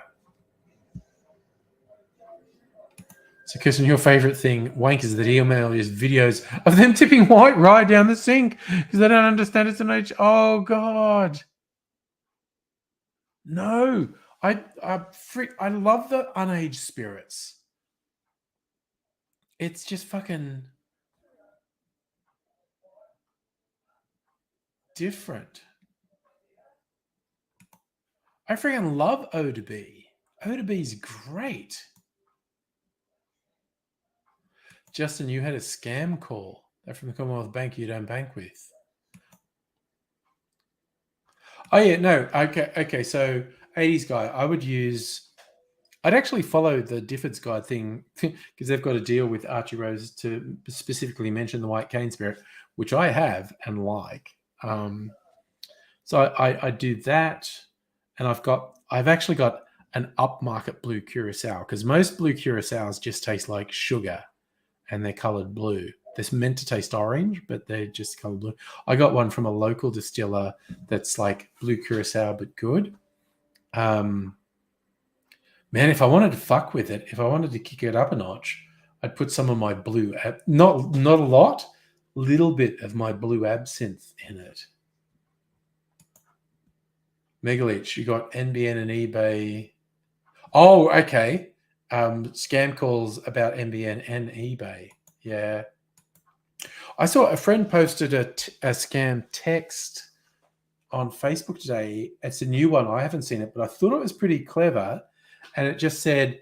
Speaker 1: So, Kirsten, your favorite thing, wankers that email is videos of them tipping white rye down the sink because they don't understand it's an age. Oh, God. No. I love the unaged spirits. It's just fucking different. I freaking love Eau de Bie. Eau de Bie's great. Justin, you had a scam call. They're from the Commonwealth Bank you don't bank with. Oh, yeah, no. Okay. So, 80s guy, I would use I'd actually follow the Difford's Guide thing because they've got a deal with Archie Rose to specifically mention the White Cane Spirit, which I have and like. So I do that, and I've actually got an upmarket blue curacao because most blue curaçaos just taste like sugar, and they're colored blue. They're meant to taste orange, but they're just colored blue. I got one from a local distiller that's like blue curacao but good. Man, if I wanted to fuck with it, if I wanted to kick it up a notch, I'd put some of my blue, not a lot, little bit of my blue absinthe in it. Megalich, you got NBN and eBay. Oh, okay. Scam calls about NBN and eBay. Yeah. I saw a friend posted a scam text on Facebook today. It's a new one. I haven't seen it, but I thought it was pretty clever. And it just said,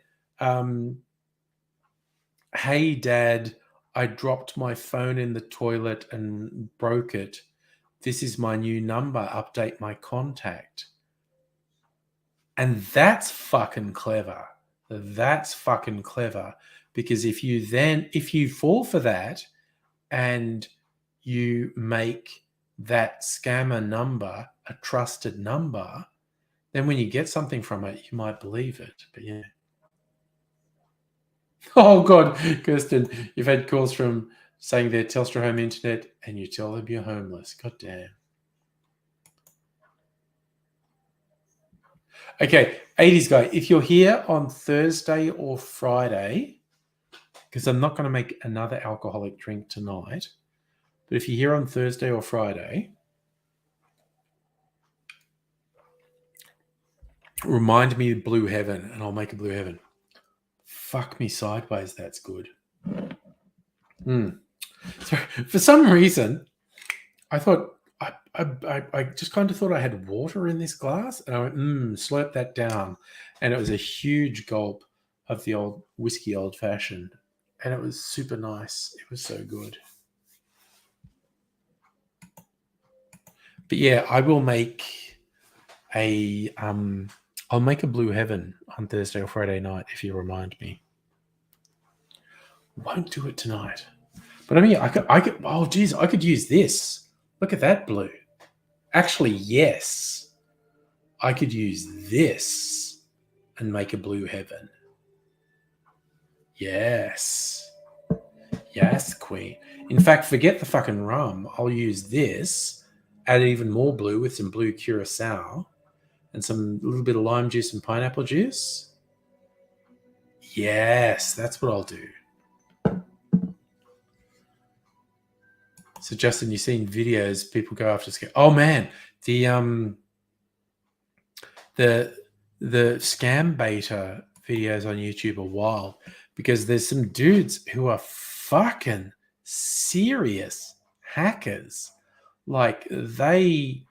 Speaker 1: hey, Dad, I dropped my phone in the toilet and broke it. This is my new number. Update my contact. And that's fucking clever. That's fucking clever. Because if you fall for that and you make that scammer number a trusted number, then when you get something from it, you might believe it. But yeah. Oh, God, Kirsten, you've had calls from saying they're Telstra Home Internet and you tell them you're homeless. God damn. Okay, 80s guy, if you're here on Thursday or Friday, because I'm not going to make another alcoholic drink tonight, but if you're here on Thursday or Friday, remind me of Blue Heaven and I'll make a Blue Heaven. Fuck me sideways, that's good. So for some reason, I thought I just kind of thought I had water in this glass, and I went, slurp that down, and it was a huge gulp of the old whiskey old fashioned, and it was super nice. It was so good. But yeah, I will make I'll make a Blue Heaven on Thursday or Friday night if you remind me. Won't do it tonight. But I mean, I could. Oh, geez, I could use this. Look at that blue. Actually, yes, I could use this and make a Blue Heaven. Yes, Queen. In fact, forget the fucking rum. I'll use this. Add even more blue with some blue curacao and some little bit of lime juice and pineapple juice. Yes, that's what I'll do. So Justin, you've seen videos, people go after scam. Oh man, the scam beta videos on YouTube are wild because there's some dudes who are fucking serious hackers. Like they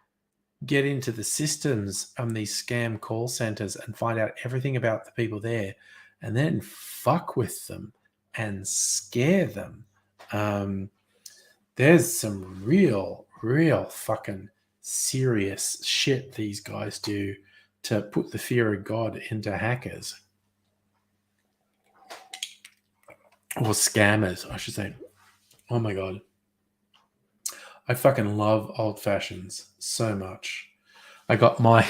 Speaker 1: get into the systems on these scam call centers and find out everything about the people there and then fuck with them and scare them. There's some real fucking serious shit these guys do to put the fear of God into hackers. Or scammers, I should say. Oh my God. I fucking love old fashions so much. I got my...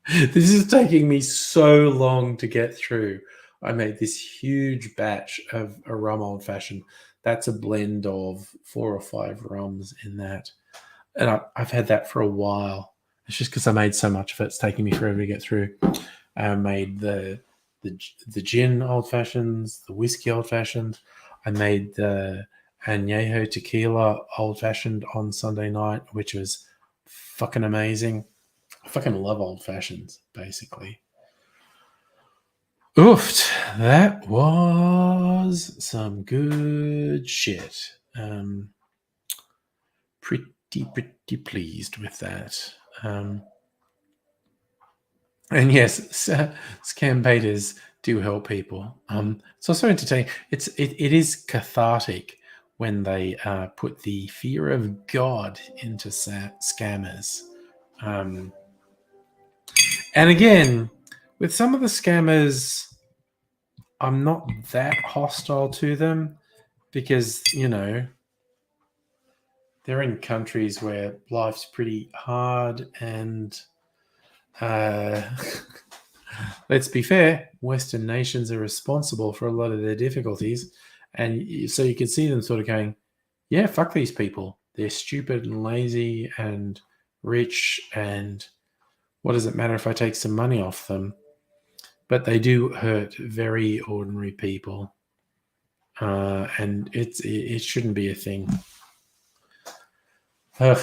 Speaker 1: This is taking me so long to get through. I made this huge batch of a rum old fashioned. That's a blend of 4 or 5 rums in that. And I've had that for a while. It's just because I made so much of it. It's taking me forever to get through. I made the gin old fashions, the whiskey old fashioned. I made the añejo tequila old fashioned on Sunday night, which was fucking amazing. I fucking love old fashions, basically. Oofed. That was some good shit. Pretty pleased with that. And yes, scam betas do help people. It's also entertaining. It is cathartic when they put the fear of God into scammers. And again, With some of the scammers, I'm not that hostile to them because, they're in countries where life's pretty hard and let's be fair, Western nations are responsible for a lot of their difficulties. And so you can see them sort of going, yeah, fuck these people. They're stupid and lazy and rich. And what does it matter if I take some money off them? But they do hurt very ordinary people. And it shouldn't be a thing. Ugh.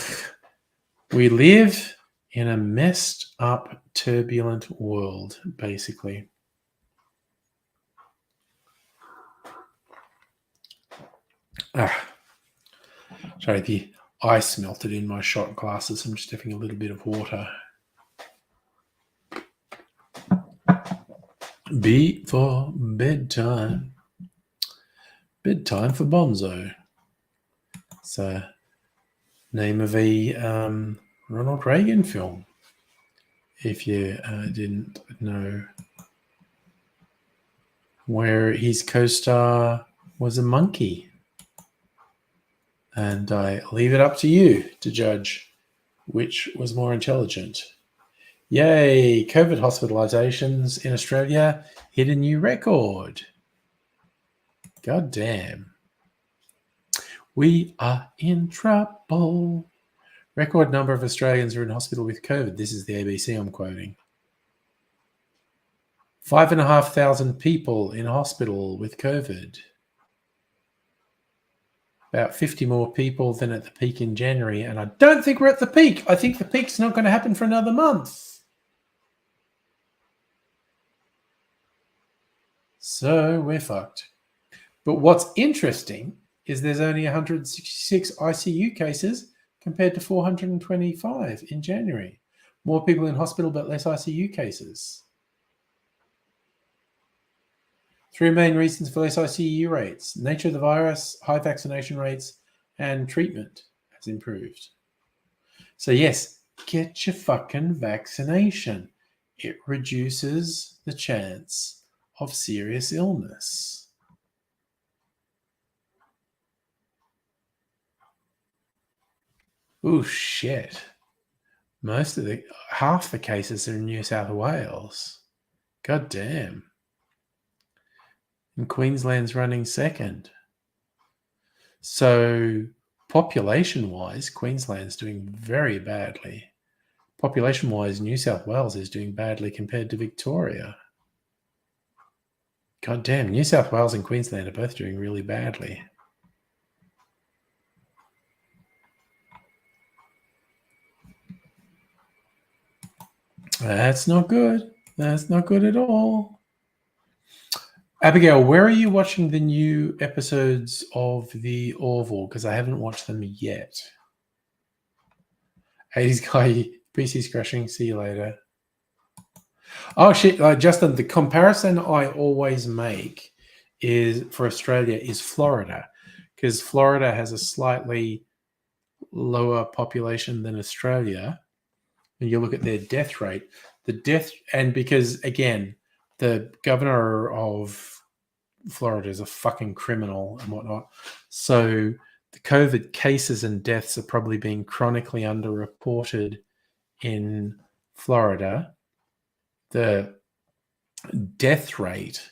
Speaker 1: We live in a messed up, turbulent world, basically. Sorry, the ice melted in my shot glasses. I'm just having a little bit of water. Before bedtime. Bedtime for Bonzo. It's a name of a Ronald Reagan film. If you didn't know, where his co-star was a monkey. And I leave it up to you to judge which was more intelligent. Yay, COVID hospitalizations in Australia hit a new record. God damn. We are in trouble. Record number of Australians are in hospital with COVID. This is the ABC I'm quoting. 5,500 people in hospital with COVID. About 50 more people than at the peak in January. And I don't think we're at the peak. I think the peak's not going to happen for another month. So we're fucked. But what's interesting is there's only 166 ICU cases compared to 425 in January. More people in hospital, but less ICU cases. 3 main reasons for less ICU rates: nature of the virus, high vaccination rates, and treatment has improved. So yes, get your fucking vaccination. It reduces the chance of serious illness. Oh shit. Half the cases are in New South Wales. God damn. And Queensland's running second. So population-wise, Queensland's doing very badly. Population-wise, New South Wales is doing badly compared to Victoria. God damn, New South Wales and Queensland are both doing really badly. That's not good. That's not good at all. Abigail, where are you watching the new episodes of The Orville? Because I haven't watched them yet. 80s guy, PC's crashing. See you later. Oh, shit. Justin, the comparison I always make is for Australia is Florida. Because Florida has a slightly lower population than Australia. And you look at their death rate. Because, again, the governor of Florida is a fucking criminal and whatnot. So the COVID cases and deaths are probably being chronically underreported in Florida. The death rate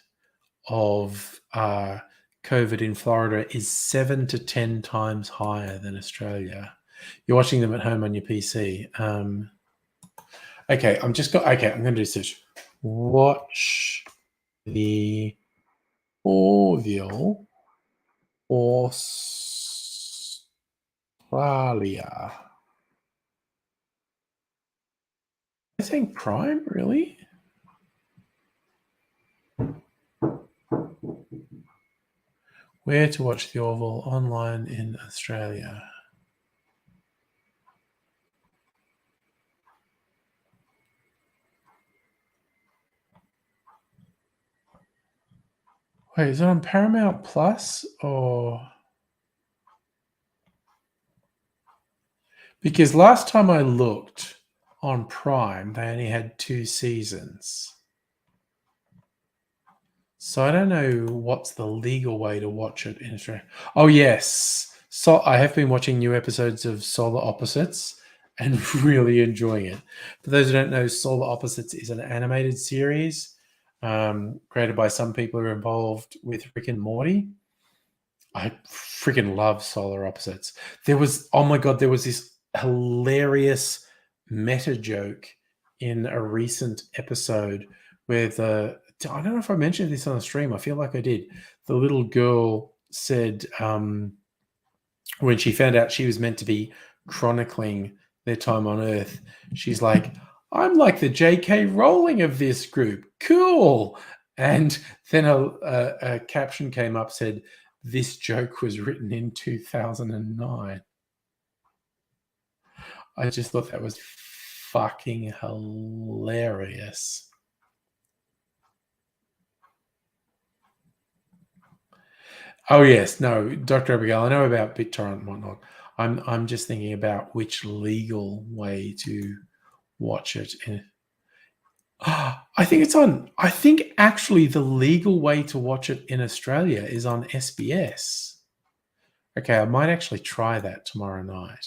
Speaker 1: of COVID in Florida is 7 to 10 times higher than Australia. You're watching them at home on your PC. Okay, I'm going to do search. Watch the Orville, Australia. I think Prime, really? Where to watch the Orville online in Australia? Wait, is it on Paramount Plus or? Because last time I looked on Prime, they only had 2 seasons. So I don't know what's the legal way to watch it in Australia. Oh yes, so I have been watching new episodes of Solar Opposites and really enjoying it. For those who don't know, Solar Opposites is an animated series created by some people who are involved with Rick and Morty. I freaking love Solar Opposites. There was, oh my God, there was this hilarious meta joke in a recent episode where I don't know if I mentioned this on the stream. I feel like I did. The little girl said when she found out she was meant to be chronicling their time on Earth, she's like, I'm like the J.K. Rowling of this group. Cool. And then a caption came up, said, this joke was written in 2009. I just thought that was fucking hilarious. Oh yes, no, Dr. Abigail, I know about BitTorrent and whatnot. I'm just thinking about which legal way to watch it. I think it's on. I think actually the legal way to watch it in Australia is on SBS. Okay, I might actually try that tomorrow night.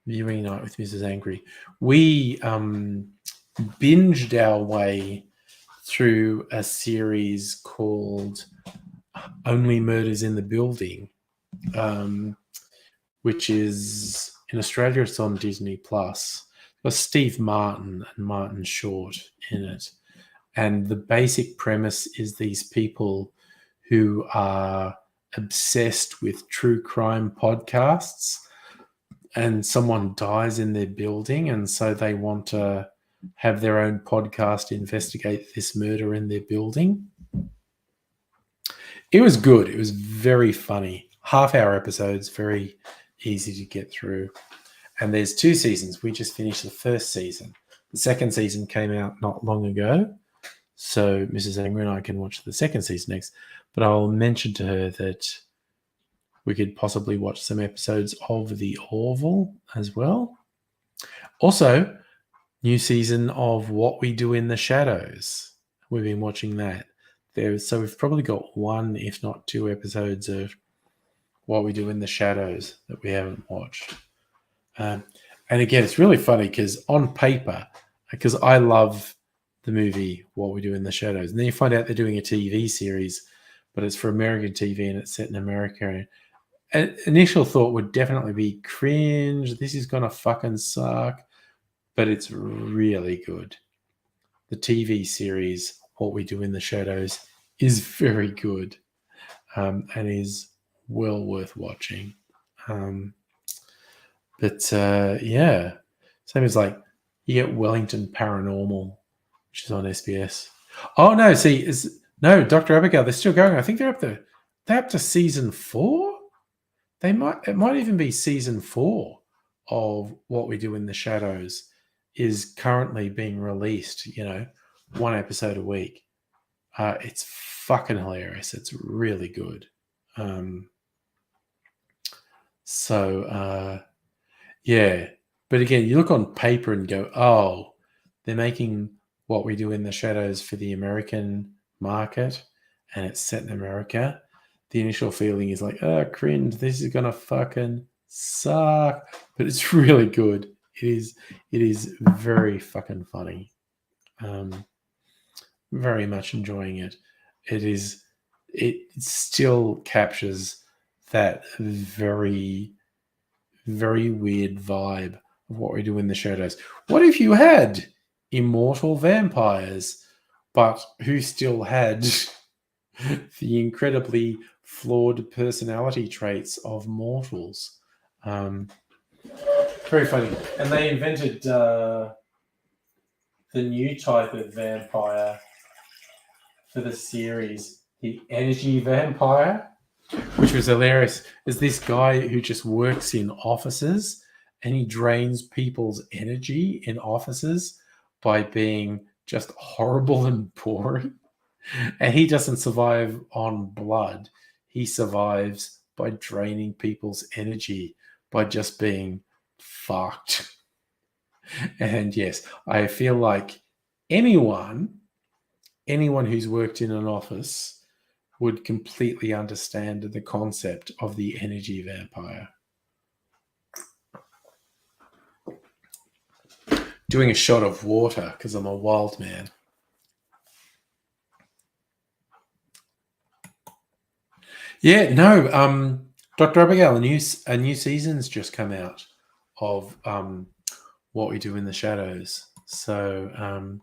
Speaker 1: Viewing night with Mrs. Angry. We binged our way through a series called Only Murders in the Building, which is in Australia. It's on Disney Plus. There's Steve Martin and Martin Short in it, and the basic premise is these people who are obsessed with true crime podcasts, and someone dies in their building, and so they want to have their own podcast investigate this murder in their building. It was good. It was very funny. Half-hour episodes, very easy to get through. And there's 2 seasons. We just finished the first season. The second season came out not long ago, so Mrs. Angry and I can watch the second season next. But I'll mention to her that we could possibly watch some episodes of The Orville as well. Also, new season of What We Do in the Shadows. We've been watching that. So we've probably got 1, if not 2 episodes of What We Do in the Shadows that we haven't watched. And again, it's really funny because on paper, because I love the movie What We Do in the Shadows, and then you find out they're doing a TV series, but it's for American TV and it's set in America. An initial thought would definitely be cringe. This is gonna fucking suck, but it's really good. The TV series What We Do in the Shadows is very good, and is well worth watching. Yeah, same as like you get Wellington Paranormal, which is on SBS. Oh no, see, Dr. Abigail, they're still going. I think they're up to season 4. It might even be season 4 of What We Do in the Shadows is currently being released. 1 episode a week. It's fucking hilarious. It's really good. Yeah, but again, you look on paper and go, oh, they're making What We Do in the Shadows for the American market, and it's set in America. The initial feeling is like, oh, cringe, this is gonna fucking suck, but it's really good. It is very fucking funny. Very much enjoying it. It still captures that very, very weird vibe of What We Do in the Shadows. What if you had immortal vampires, but who still had the incredibly flawed personality traits of mortals? Very funny. And they invented the new type of vampire for the series, the energy vampire, which was hilarious. Is this guy who just works in offices and he drains people's energy in offices by being just horrible and boring. And he doesn't survive on blood. He survives by draining people's energy by just being fucked. And yes, I feel like anyone anyone who's worked in an office would completely understand the concept of the energy vampire. Doing a shot of water because I'm a wild man. Yeah, no. Dr. Abigail, a new season's just come out of What We Do in the Shadows. So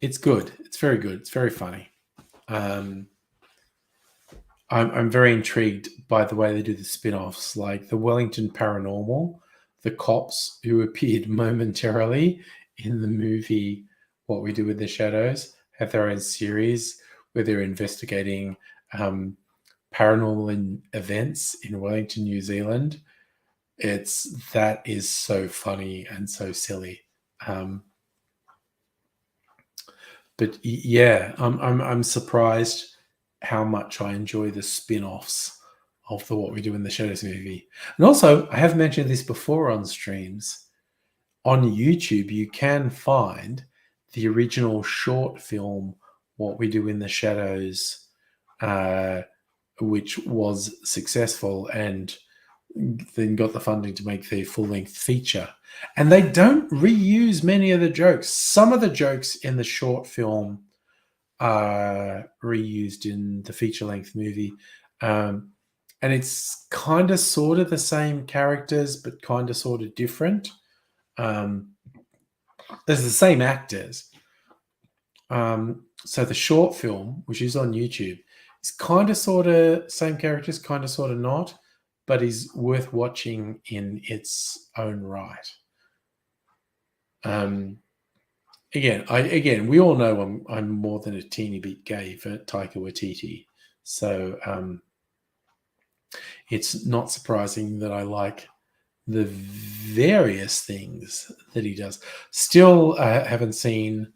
Speaker 1: it's good. It's very good. It's very funny. I'm very intrigued by the way they do the spin-offs, like the Wellington Paranormal, the cops who appeared momentarily in the movie What We Do in the Shadows have their own series where they're investigating paranormal events in Wellington, New Zealand. That is so funny and so silly. But yeah, I'm surprised how much I enjoy the spin-offs of the What We Do in the Shadows movie. And also, I have mentioned this before on streams. On YouTube, you can find the original short film What We Do in the Shadows, which was successful and then got the funding to make the full-length feature. And they don't reuse many of the jokes. Some of the jokes in the short film are reused in the feature-length movie. And it's kind of sort of the same characters, but kind of sort of different. There's the same actors. So the short film, which is on YouTube, is kind of sort of same characters, kind of sort of not, but is worth watching in its own right. Again, we all know I'm more than a teeny bit gay for Taika Waititi, so it's not surprising that I like the various things that he does. Still haven't seen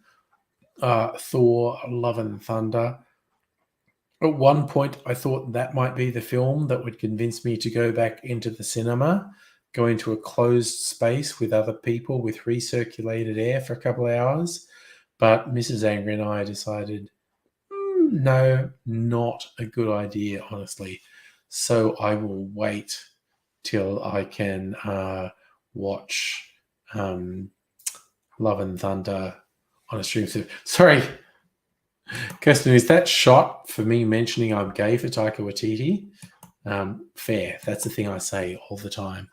Speaker 1: Thor: Love and Thunder. At one point, I thought that might be the film that would convince me to go back into the cinema, go into a closed space with other people with recirculated air for a couple of hours. But Mrs. Angry and I decided, no, not a good idea, honestly. So I will wait till I can watch Love and Thunder on a stream. Sorry, Kirsten, is that shot for me mentioning I'm gay for Taika Waititi? Fair. That's the thing I say all the time.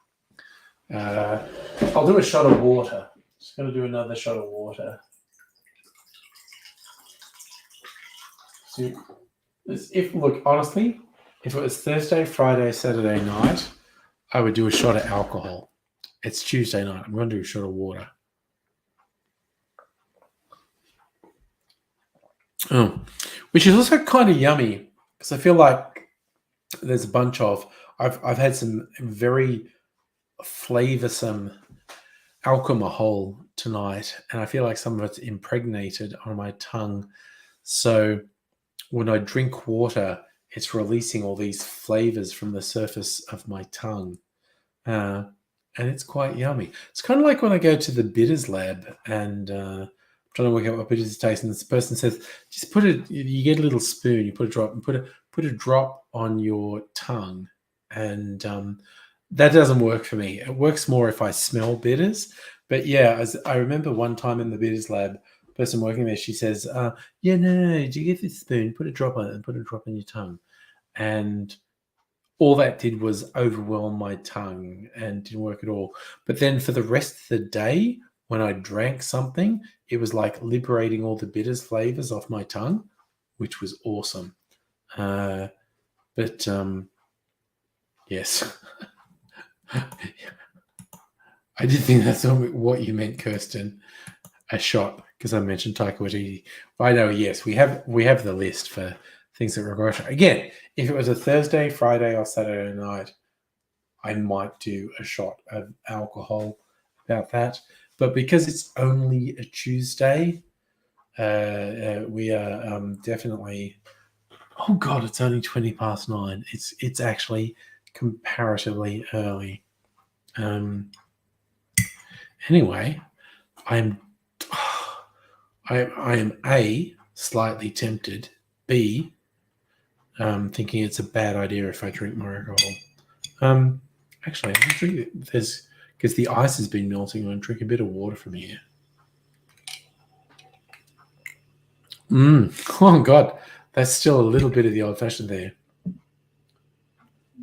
Speaker 1: I'll do a shot of water. Just going to do another shot of water. So look, honestly, if it was Thursday, Friday, Saturday night, I would do a shot of alcohol. It's Tuesday night. I'm going to do a shot of water. Which is also kind of yummy because I feel like there's a bunch of I've had some very flavoursome alcohol tonight, and I feel like some of it's impregnated on my tongue. So when I drink water, it's releasing all these flavors from the surface of my tongue, and it's quite yummy. It's kind of like when I go to the bitters lab and trying to work out what bitters taste, and this person says, just you get a little spoon, you put a drop, and put a drop on your tongue, and that doesn't work for me. It works more if I smell bitters. But yeah, I remember one time in the bitters lab, person working there, she says, yeah, no, do you get this spoon, put a drop on it, and put a drop on your tongue. And all that did was overwhelm my tongue and didn't work at all. But then for the rest of the day, when I drank something, it was like liberating all the bitters flavors off my tongue, which was awesome. Yes. I did think that's what you meant, Kirsten. A shot, because I mentioned Taika Waititi. I know, yes, we have the list for things that require a shot. Again, if it was a Thursday, Friday, or Saturday night, I might do a shot of alcohol about that. But because it's only a Tuesday, we are definitely. Oh God, it's only 9:20. It's actually comparatively early. Anyway, I am A, slightly tempted, B, thinking it's a bad idea if I drink more alcohol. Actually, I'll drink it. Because the ice has been melting, I'm going to drink a bit of water from here. Oh, God. That's still a little bit of the old-fashioned there.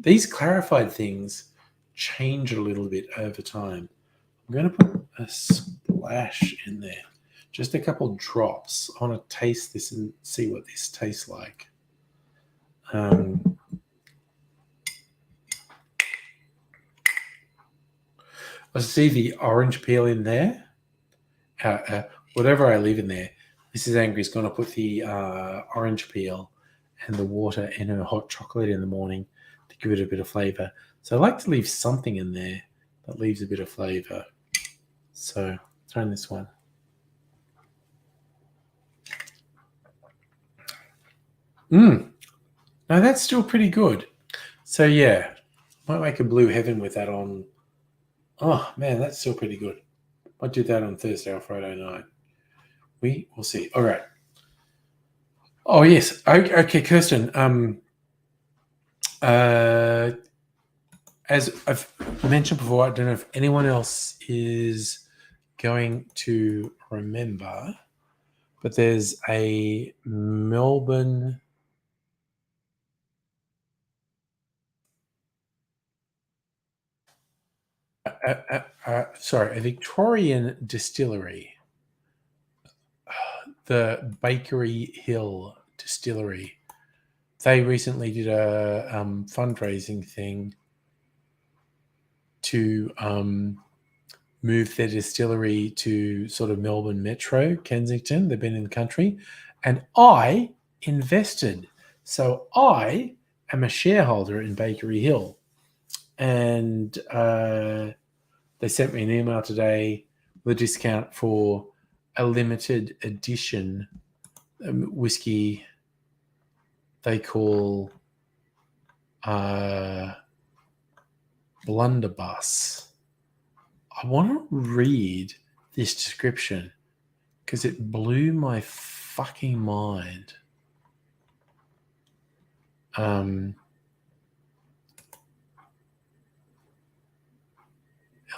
Speaker 1: These clarified things change a little bit over time. I'm going to put a splash in there. Just a couple drops. I want to taste this and see what this tastes like. I see the orange peel in there. Whatever I leave in there, Mrs. Angry is going to put the orange peel and the water in her hot chocolate in the morning to give it a bit of flavor. So I like to leave something in there that leaves a bit of flavor. So try this one. No, that's still pretty good. So yeah, might make a blue heaven with that on. Oh man, that's still pretty good. Might do that on Thursday or Friday night. We will see. All right. Oh yes. Okay, Kirsten. As I've mentioned before, I don't know if anyone else is going to remember, but there's a Melbourne. A Victorian distillery, the Bakery Hill Distillery. They recently did a fundraising thing to move their distillery to sort of Melbourne Metro, Kensington. They've been in the country. And I invested. So I am a shareholder in Bakery Hill. And they sent me an email today with a discount for a limited edition whiskey they call Blunderbuss. I want to read this description because it blew my fucking mind.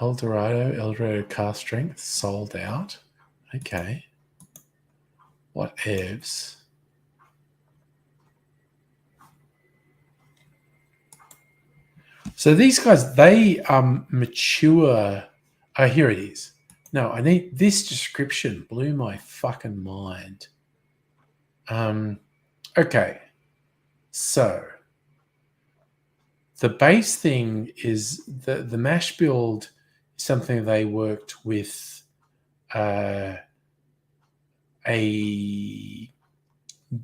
Speaker 1: Eldorado cask strength, sold out. Okay. What evs? So these guys, they mature. Oh, here it is. No, I need this description. Blew my fucking mind. Okay. So the base thing is the mash build is something they worked with a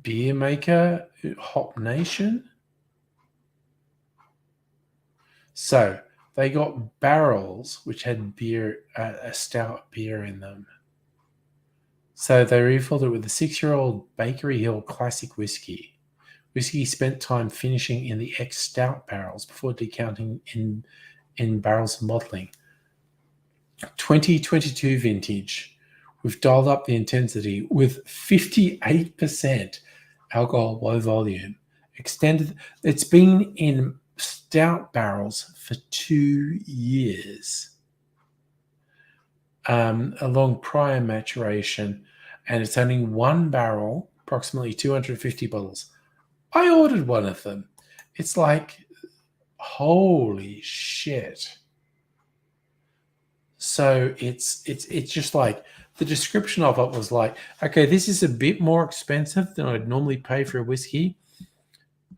Speaker 1: beer maker, Hop Nation. So they got barrels which had beer, a stout beer in them. So they refilled it with a 6-year-old Bakery Hill classic whiskey. Whiskey spent time finishing in the ex-stout barrels before decanting in barrels of mottling. 2022 vintage. We've dialed up the intensity with 58% alcohol by volume. Extended. It's been in stout barrels for 2 years. Along prior maturation, and it's only one barrel, approximately 250 bottles. I ordered one of them. It's like, holy shit. So it's just like the description of it was like, okay, this is a bit more expensive than I'd normally pay for a whiskey,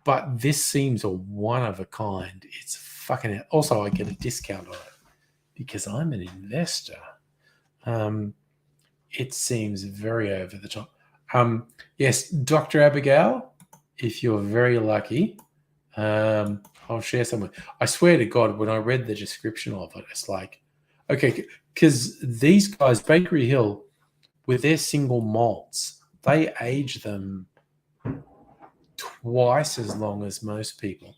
Speaker 1: but this seems a one of a kind. It's fucking. Also, I get a discount on it because I'm an investor. It seems very over the top. Yes, Dr. Abigail, if you're very lucky, I'll share some. I swear to God, when I read the description of it, it's like, okay, because these guys, Bakery Hill, with their single malts, they age them twice as long as most people.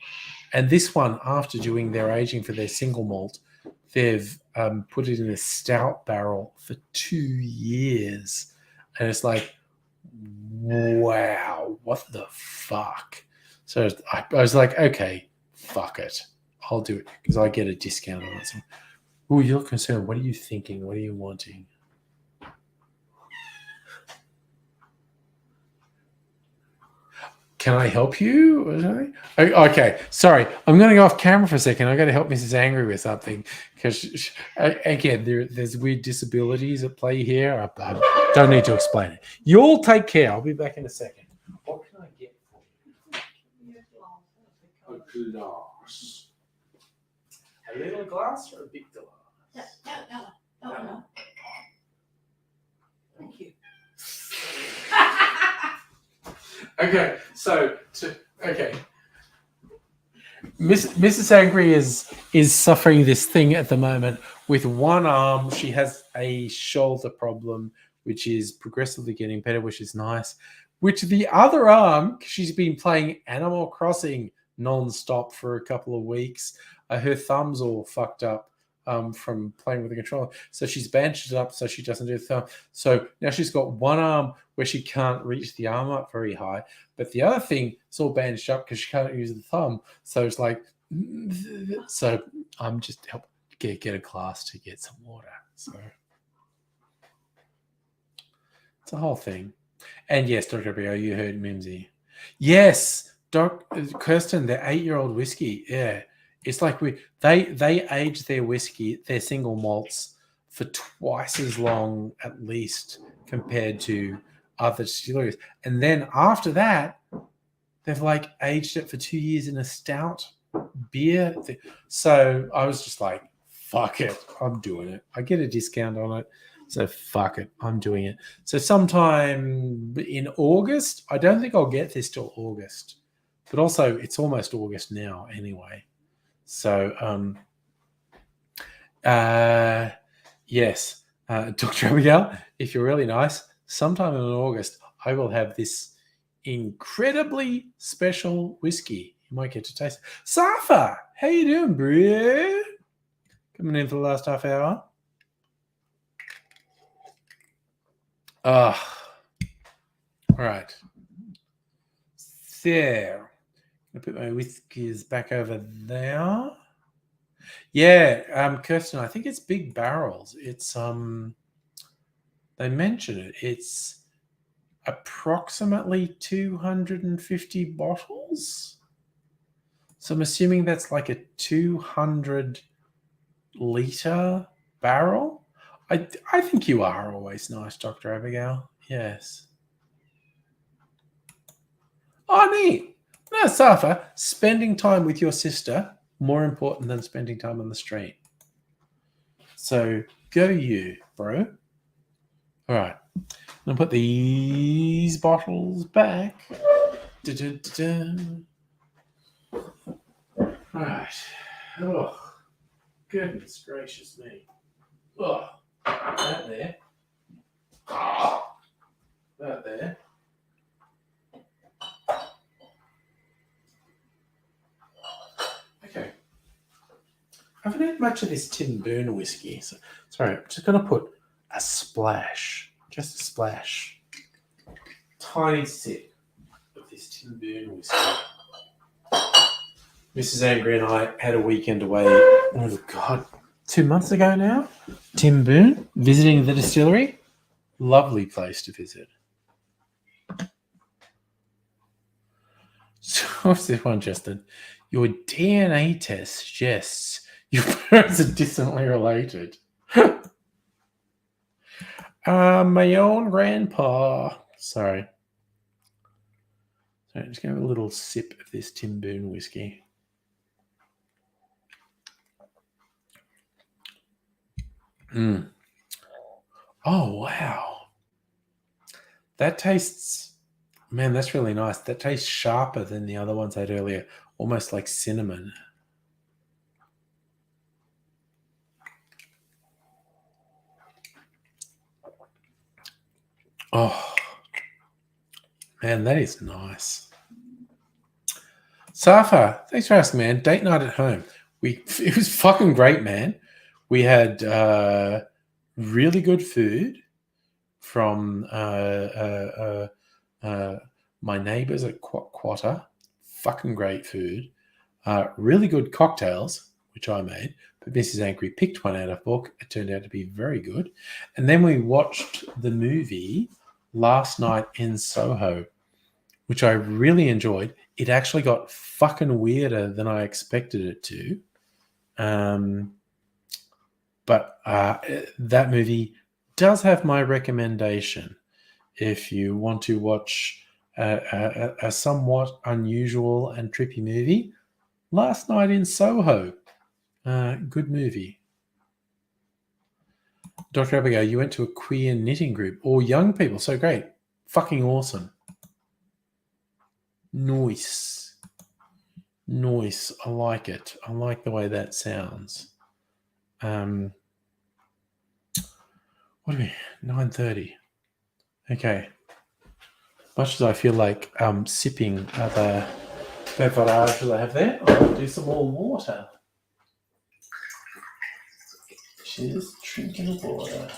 Speaker 1: And this one, after doing their aging for their single malt, they've put it in a stout barrel for 2 years. And it's like, wow, what the fuck? So I was like, okay, fuck it. I'll do it because I get a discount on it. So, oh, you're concerned. What are you thinking? What are you wanting? Can I help you? Okay, sorry. I'm going to go off camera for a second. I got to help Mrs. Angry with something because, again, there's weird disabilities at play here. I don't need to explain it. You all take care. I'll be back in a second. What can I get for you? A glass. A little glass or a big glass?
Speaker 3: No. Thank you.
Speaker 1: Okay, Mrs. Angry is suffering this thing at the moment with one arm. She has a shoulder problem, which is progressively getting better, which is nice. Which the other arm, she's been playing Animal Crossing non-stop for a couple of weeks. Her thumb's all fucked up from playing with the controller. So she's bandaged it up so she doesn't do the thumb. So now she's got one arm where she can't reach the arm up very high, but the other thing is all bandaged up because she can't use the thumb. So it's like, so I'm just help get a glass to get some water. So it's a whole thing. And yes, Dr. Brio, you heard Mimsy. Yes, Kirsten, their 8-year-old whiskey. Yeah. It's like they age their whiskey, their single malts, for twice as long at least compared to other distilleries. And then after that, they've like aged it for 2 years in a stout beer. So I was just like, fuck it, I'm doing it. I get a discount on it. So fuck it, I'm doing it. So sometime in August, I don't think I'll get this till August. But also it's almost August now anyway. So, yes, Dr. Abigail, if you're really nice, sometime in August, I will have this incredibly special whiskey. You might get to taste it. Safa, how you doing, bro? Coming in for the last half hour. All right. There. I put my whiskeys back over there. Yeah, Kirsten, I think it's big barrels. It's they mention it. It's approximately 250 bottles. So I'm assuming that's like a 200-liter barrel. I think you are always nice, Dr. Abigail. Yes. Oh, neat. No, Safa, spending time with your sister, more important than spending time on the street. So go you, bro. All right. I'm going to put these bottles back. All right. Oh, goodness gracious me. Oh, that there. That there. Okay. I haven't had much of this Tim Boone whiskey. So, sorry, I'm just going to put a splash. Just a splash. Tiny sip of this Tim Boone whiskey. Mrs. Angry and I had a weekend away, oh God, 2 months ago now. Tim Boone, visiting the distillery. Lovely place to visit. So what's this one, Justin? Your DNA test suggests your parents are distantly related. My own grandpa. Sorry. So I'm just going to have a little sip of this Tim Boone whiskey. Oh, wow. That tastes, man, that's really nice. That tastes sharper than the other ones I had earlier, almost like cinnamon. Oh, man, that is nice. Safa, thanks for asking, man. Date night at home. It was fucking great, man. We had really good food, from my neighbors at Quatter. Fucking great food. Really good cocktails, which I made. But Mrs. Angry picked one out of book. It turned out to be very good. And then we watched the movie Last Night in Soho, which I really enjoyed. It actually got fucking weirder than I expected it to. But that movie does have my recommendation. If you want to watch a somewhat unusual and trippy movie, Last Night in Soho. Good movie. Dr. Abigail, you went to a queer knitting group. Or young people. So great. Fucking awesome. Nice. Nice. I like it. I like the way that sounds. What do we? 9:30. Okay. Much as I feel like sipping the beverages I have there, I'll do some more water. She's drinking water.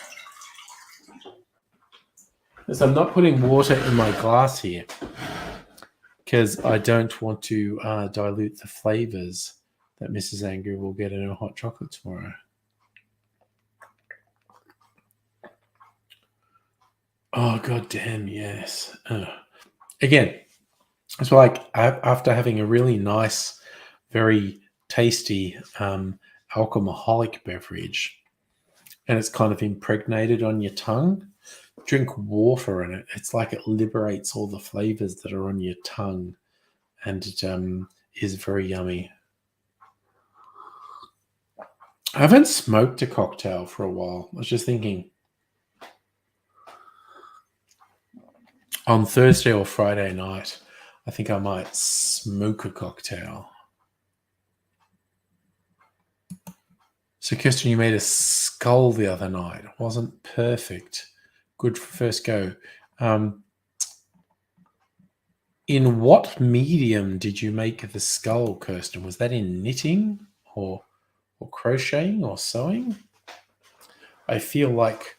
Speaker 1: Yes, I'm not putting water in my glass here because I don't want to dilute the flavors that Mrs. Angry will get in her hot chocolate tomorrow. Oh, goddamn, yes. Again, it's like after having a really nice, very tasty alcoholic beverage, and it's kind of impregnated on your tongue, drink water in it. It's like it liberates all the flavors that are on your tongue, and it is very yummy. I haven't smoked a cocktail for a while. I was just thinking on Thursday or Friday night, I think I might smoke a cocktail. So, Kirsten, you made a skull the other night. It wasn't perfect. Good for first go. In what medium did you make the skull, Kirsten? Was that in knitting or crocheting or sewing? I feel like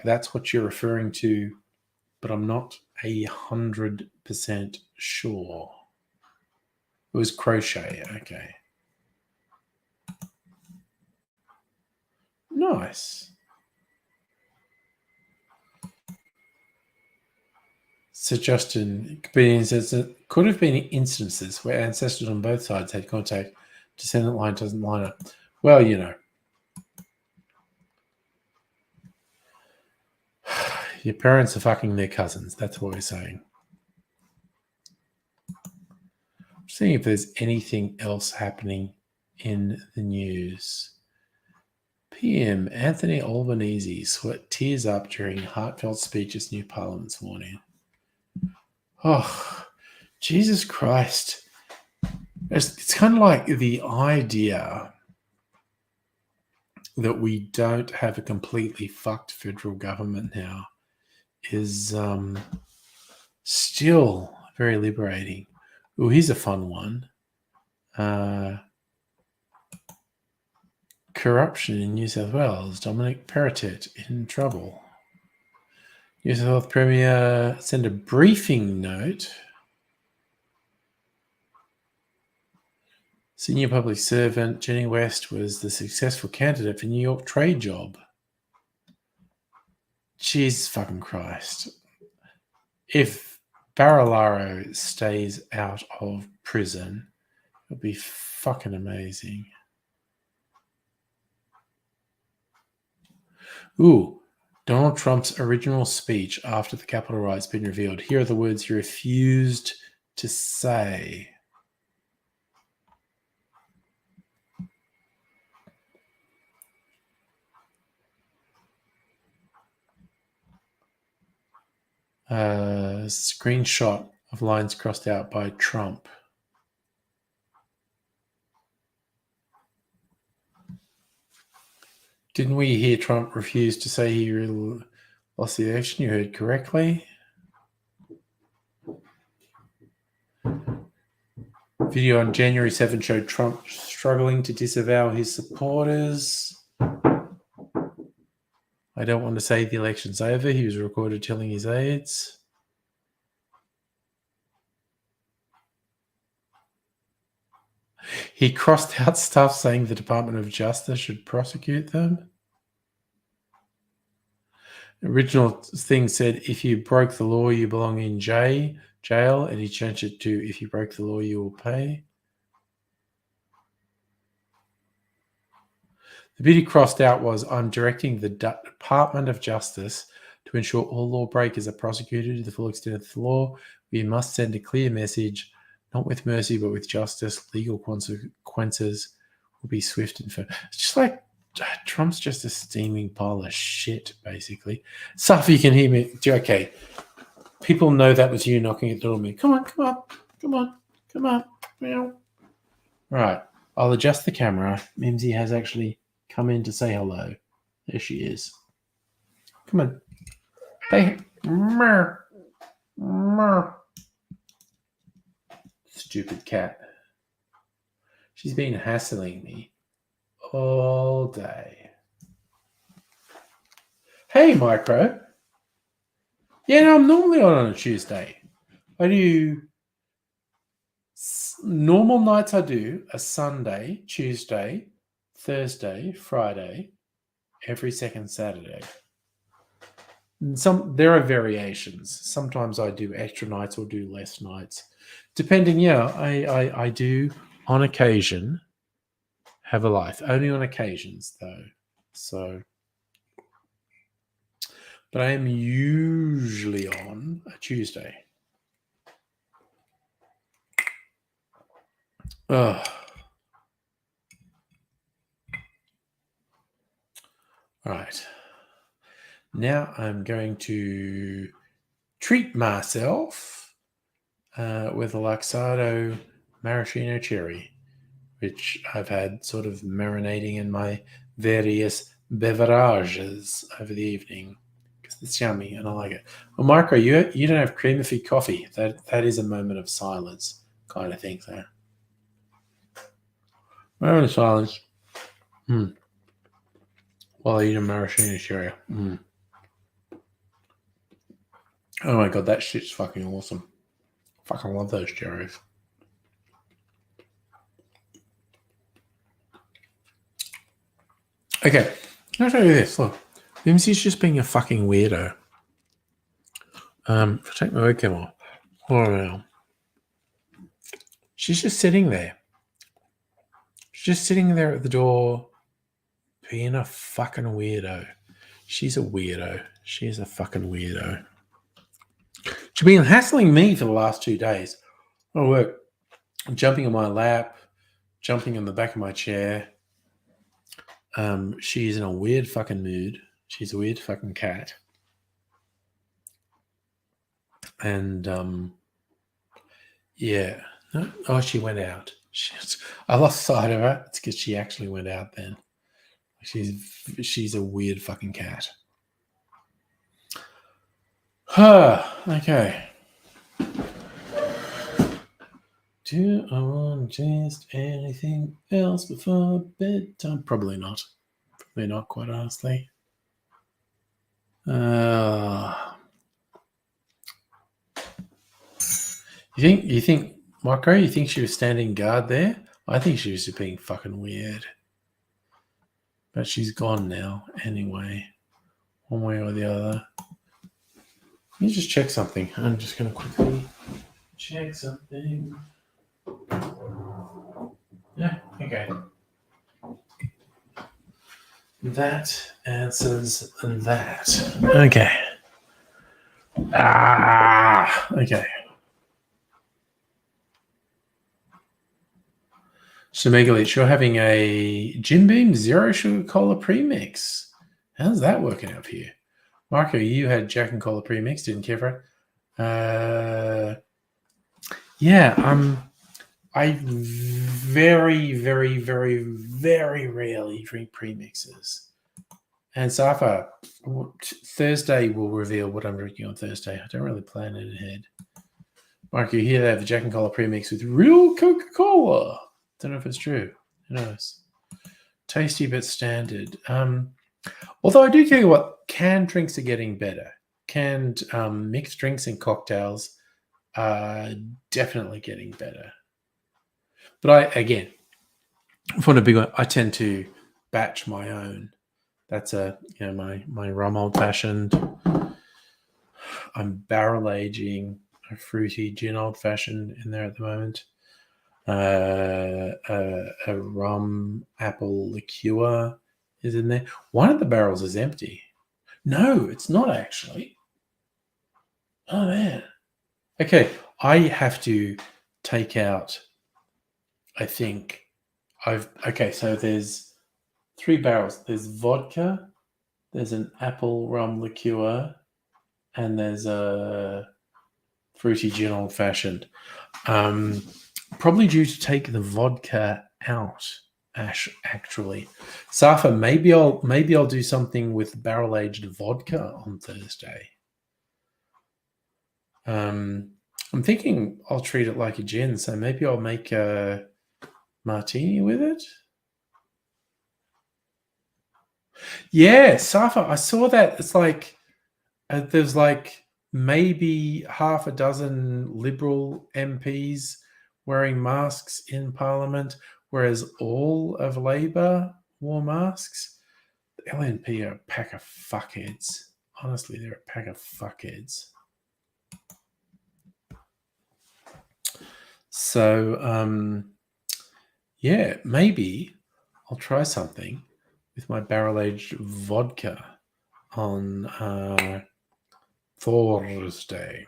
Speaker 1: that's what you're referring to, but I'm not 100% sure. It was crochet. Okay. Nice. So Justin says it could have been instances where ancestors on both sides had contact. Descendant line doesn't line up. Well, you know. Your parents are fucking their cousins. That's what we're saying. I'm seeing if there's anything else happening in the news. PM, Anthony Albanese sweat tears up during heartfelt speech as new Parliament's morning. Oh, Jesus Christ. It's kind of like the idea that we don't have a completely fucked federal government now is still very liberating. Oh, here's a fun one. Corruption in New South Wales. Dominic Perrottet in trouble. New South Wales Premier sent a briefing note. Senior public servant Jenny West was the successful candidate for New York trade job. Jesus fucking Christ. If Barilaro stays out of prison, it'll be fucking amazing. Ooh, Donald Trump's original speech after the Capitol riots been revealed. Here are the words he refused to say. Screenshot of lines crossed out by Trump. Didn't we hear Trump refuse to say he really lost the election? You heard correctly. Video on January 7 showed Trump struggling to disavow his supporters. I don't want to say the election's over. He was recorded telling his aides. He crossed out stuff saying the Department of Justice should prosecute them. The original thing said, if you broke the law, you belong in jail, and he changed it to, if you broke the law, you will pay. The bit he crossed out was, I'm directing the Department of Justice to ensure all lawbreakers are prosecuted to the full extent of the law. We must send a clear message, not with mercy, but with justice. Legal consequences will be swift and firm. It's just like Trump's just a steaming pile of shit, basically. Safi, you can hear me. Okay. People know that was you knocking at the door. Come on. Right. I'll adjust the camera. Mimsy has actually come in to say hello. There she is. Come on. Hey. Stupid cat. She's been hassling me all day. Hey, Micro. Yeah, no, I'm normally on a Tuesday. I do normal nights. I do a Sunday, Tuesday, Thursday, Friday, every second Saturday. There are variations. Sometimes I do extra nights or do less nights, depending. Yeah, I do on occasion have a life. Only on occasions, though. So, but I am usually on a Tuesday. Ugh. All right. Now I'm going to treat myself with a Luxardo maraschino cherry, which I've had sort of marinating in my various beverages over the evening because it's yummy and I like it. Well, Marco, you don't have creamer for coffee. That is a moment of silence kind of thing there. Moment of silence. While I eat a maraschino cherry. Oh my god, that shit's fucking awesome. Fucking love those cherries. Okay, I'll show you this. Look, Mimsy's just being a fucking weirdo. If I take my webcam off, now. She's just sitting there. She's just sitting there at the door, being a fucking weirdo. She's a weirdo. She's a fucking weirdo. She's been hassling me for the last 2 days. I work, jumping on my lap, jumping on the back of my chair. She's in a weird fucking mood. She's a weird fucking cat. And, yeah. Oh, she went out. I lost sight of her. It's because she actually went out then. She's a weird fucking cat. Okay. Do I want to taste anything else before bedtime? Probably not. Probably not, quite honestly. You think, Marco, you think she was standing guard there? I think she was just being fucking weird. But she's gone now anyway, one way or the other. Let me just check something. I'm just going to quickly check something. Yeah, okay. That answers that. Okay. Okay. So, Megalich, you're having a Jim Beam Zero Sugar Cola Premix. How's that working out for you? Marco, you had Jack and Cola Premix, didn't care for it. I very, very, very, very rarely drink premixes. And Safa, Thursday will reveal what I'm drinking on Thursday. I don't really plan it ahead. Marco, you hear they have the Jack and Cola Premix with real Coca-Cola. Don't know if it's true. Who knows? Tasty but standard. Although I do tell you what, canned drinks are getting better. Canned mixed drinks and cocktails are definitely getting better. But for a big one, I tend to batch my own. That's my rum old fashioned. I'm barrel aging a fruity gin old fashioned in there at the moment. A rum apple liqueur is in there. One of the barrels is empty. No, it's not actually. Oh man. Okay, I have to take out. I think so there's 3 barrels. There's vodka, there's an apple rum liqueur, and there's a fruity gin old fashioned. Probably due to take the vodka out. Actually, Safa, maybe I'll do something with barrel aged vodka on Thursday. I'm thinking I'll treat it like a gin, so maybe I'll make a martini with it. Yeah, Safa, I saw that. It's like there's like maybe half a dozen Liberal MPs wearing masks in Parliament, whereas all of Labor wore masks. The LNP are a pack of fuckheads. Honestly, they're a pack of fuckheads. So, yeah, maybe I'll try something with my barrel-aged vodka on Thursday.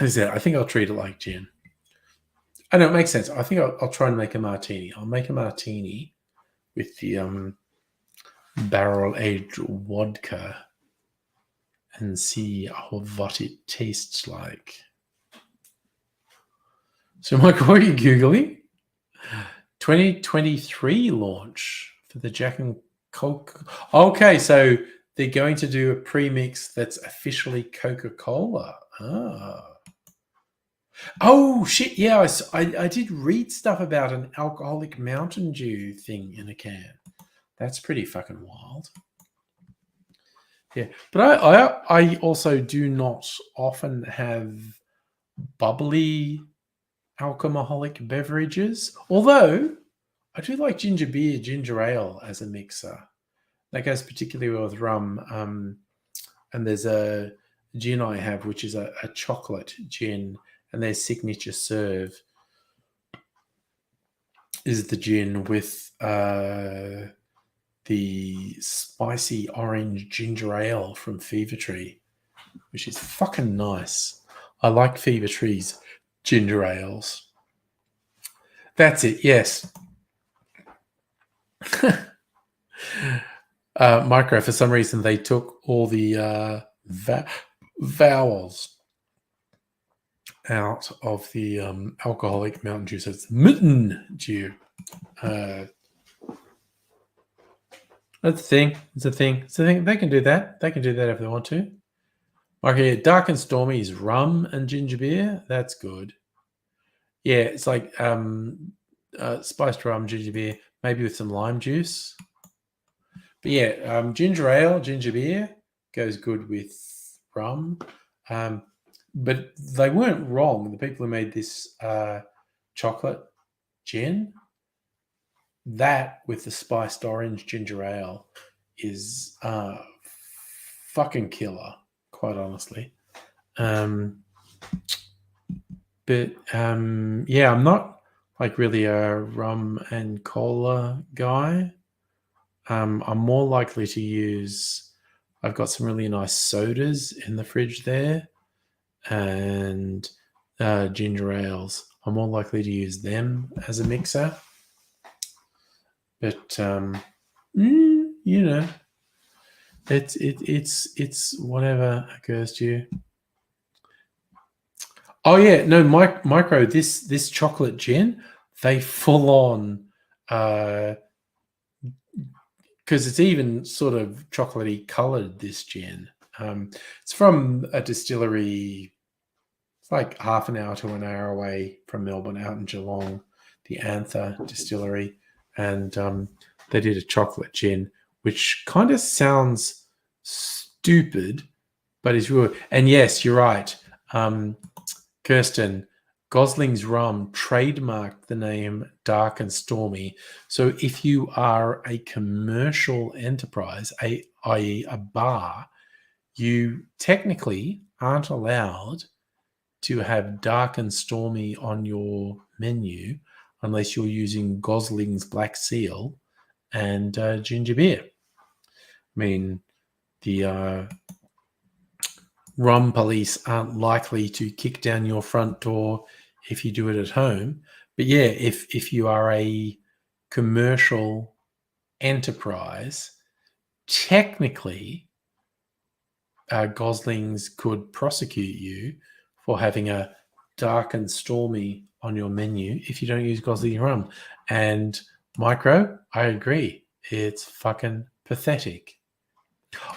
Speaker 1: As I said, I think I'll treat it like gin. I know it makes sense. I think I'll try and make a martini. I'll make a martini with the barrel-aged vodka and see what it tastes like. So, Michael, what are you Googling? 2023 launch for the Jack and Coke. Okay, so they're going to do a premix that's officially Coca-Cola. Oh, shit. Yeah, I did read stuff about an alcoholic Mountain Dew thing in a can. That's pretty fucking wild. Yeah, but I also do not often have bubbly alcoholic beverages, although I do like ginger beer, ginger ale as a mixer. That goes particularly well with rum. And there's a gin I have, which is a chocolate gin, and their signature serve is the gin with the spicy orange ginger ale from Fever Tree, which is fucking nice. I like Fever Tree's ginger ales. That's it, yes. Micro, for some reason, they took all the vowels out of the alcoholic Mountain Dew. So it's Mountain Dew. That's a thing. It's a thing. It's a thing. They can do that. They can do that if they want to. Okay, Dark and Stormy is rum and ginger beer. That's good. Yeah, it's like spiced rum, ginger beer, maybe with some lime juice. But yeah, ginger ale, ginger beer goes good with rum. But they weren't wrong. The people who made this chocolate gin, that with the spiced orange ginger ale is fucking killer, quite honestly. But yeah, I'm not like really a rum and cola guy. I'm more likely to use, I've got some really nice sodas in the fridge there, and ginger ales. I'm more likely to use them as a mixer. But you know, it's whatever occurs to you. Oh yeah, no, micro. This chocolate gin, they full on, because it's even sort of chocolatey coloured. This gin, it's from a distillery. It's like half an hour to an hour away from Melbourne, out in Geelong, the Anther Distillery. and they did a chocolate gin, which kind of sounds stupid, but is real. And yes, you're right, Kirsten. Gosling's Rum trademarked the name Dark and Stormy. So if you are a commercial enterprise, i.e. a bar, you technically aren't allowed to have Dark and Stormy on your menu unless you're using Gosling's Black Seal and ginger beer. I mean, the rum police aren't likely to kick down your front door if you do it at home. But yeah, if you are a commercial enterprise, technically, Goslings could prosecute you for having a Dark and Stormy on your menu if you don't use Gosling rum. And Micro, I agree. It's fucking pathetic.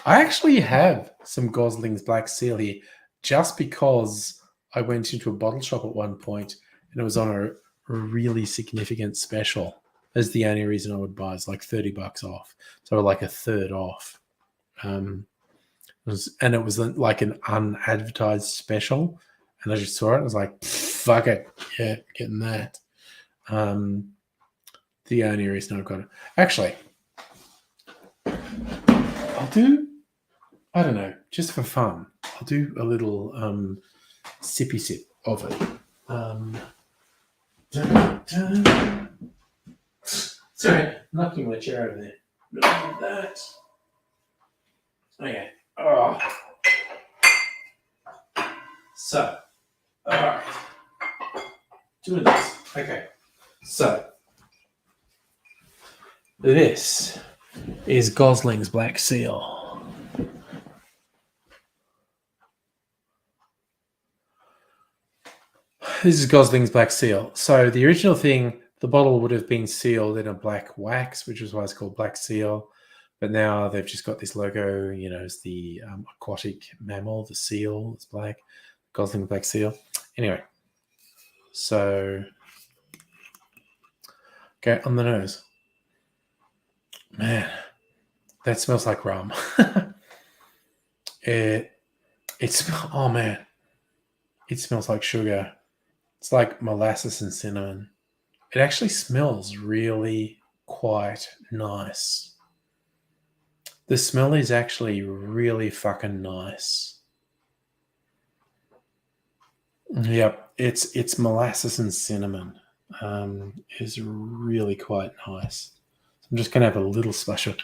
Speaker 1: I actually have some Gosling's Black Seal here just because I went into a bottle shop at one point and it was on a really significant special. That's the only reason I would buy. It's like $30 off. So like a third off. And it was like an unadvertised special. And I just saw it. I was like, fuck it. Yeah, getting that. The only reason I've got it. Actually, I'll do, I don't know, just for fun, I'll do a little sippy sip of it. Sorry, knocking my chair over there. Not that. Okay. Oh. So, all right. Doing this. Okay. So, this is Gosling's Black Seal. This is Gosling's Black Seal. So the original thing, the bottle would have been sealed in a black wax, which is why it's called Black Seal. But now they've just got this logo, you know, it's the aquatic mammal, the seal, it's black. Gosling Black Seal. Anyway, so, okay, on the nose. Man, that smells like rum. Oh man, it smells like sugar. It's like molasses and cinnamon. It actually smells really quite nice. The smell is actually really fucking nice. Yep, it's molasses and cinnamon. Is really quite nice. So I'm just gonna have a little splash of.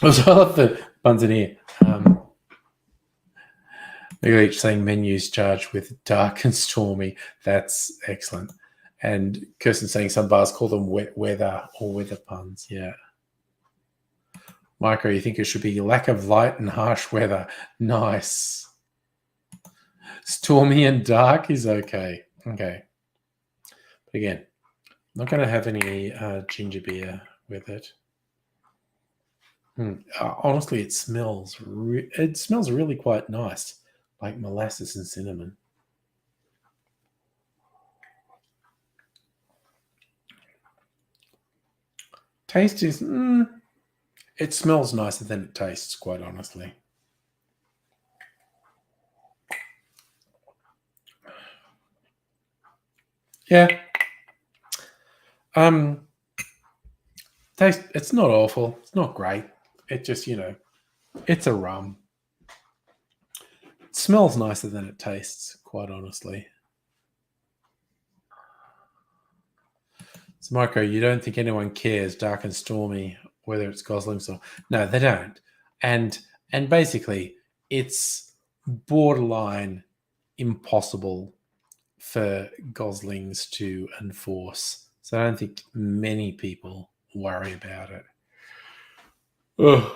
Speaker 1: Also, I love the buns in here. They're each saying menus charged with Dark and Stormy. That's excellent. And Kirsten saying some bars call them wet weather or weather puns. Yeah. Micro, you think it should be lack of light and harsh weather. Nice. Stormy and dark is okay. Okay. But again, I'm not going to have any ginger beer with it. Honestly, it smells really quite nice, like molasses and cinnamon. Taste is, it smells nicer than it tastes, quite honestly. Yeah. Taste, it's not awful. It's not great. It just, you know, it's a rum. It smells nicer than it tastes, quite honestly. So, Micro, you don't think anyone cares, Dark and Stormy, whether it's Gosling's or... No, they don't. And basically, it's borderline impossible for Goslings to enforce. So I don't think many people worry about it. Ugh.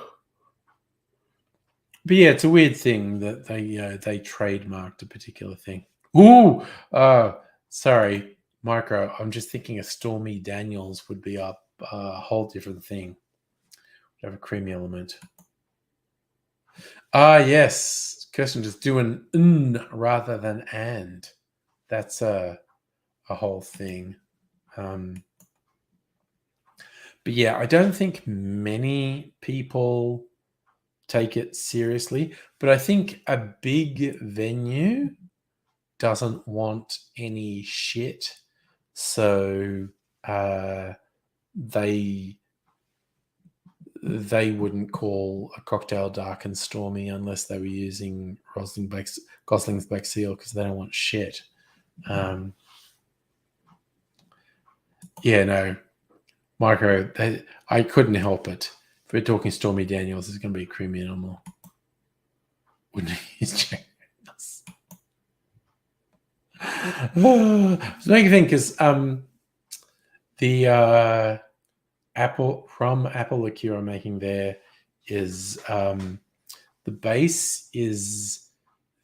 Speaker 1: But yeah, it's a weird thing that they trademarked a particular thing. Ooh, sorry, Micro. I'm just thinking a Stormy Daniels would be a whole different thing. Would have a creamy element. Yes, Kirsten just doing rather than and. That's a whole thing. But yeah, I don't think many people take it seriously. But I think a big venue doesn't want any shit. So they wouldn't call a cocktail dark and stormy unless they were using Gosling's Black Seal because they don't want shit. Yeah, no, Micro, I couldn't help it. If we're talking Stormy Daniels, it's going to be a creamy animal. Wouldn't he? It's making me think because the apple liqueur I'm making there is the base is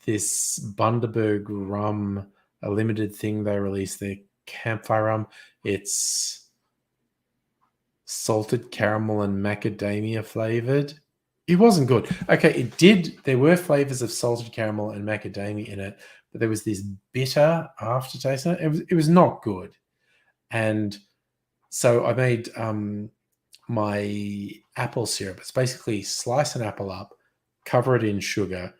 Speaker 1: this Bundaberg rum, a limited thing they released, their campfire rum. It's salted caramel and macadamia flavored. It wasn't good. Okay, it did. There were flavors of salted caramel and macadamia in it, but there was this bitter aftertaste in it. It was not good. And so I made my apple syrup. It's basically slice an apple up, cover it in sugar.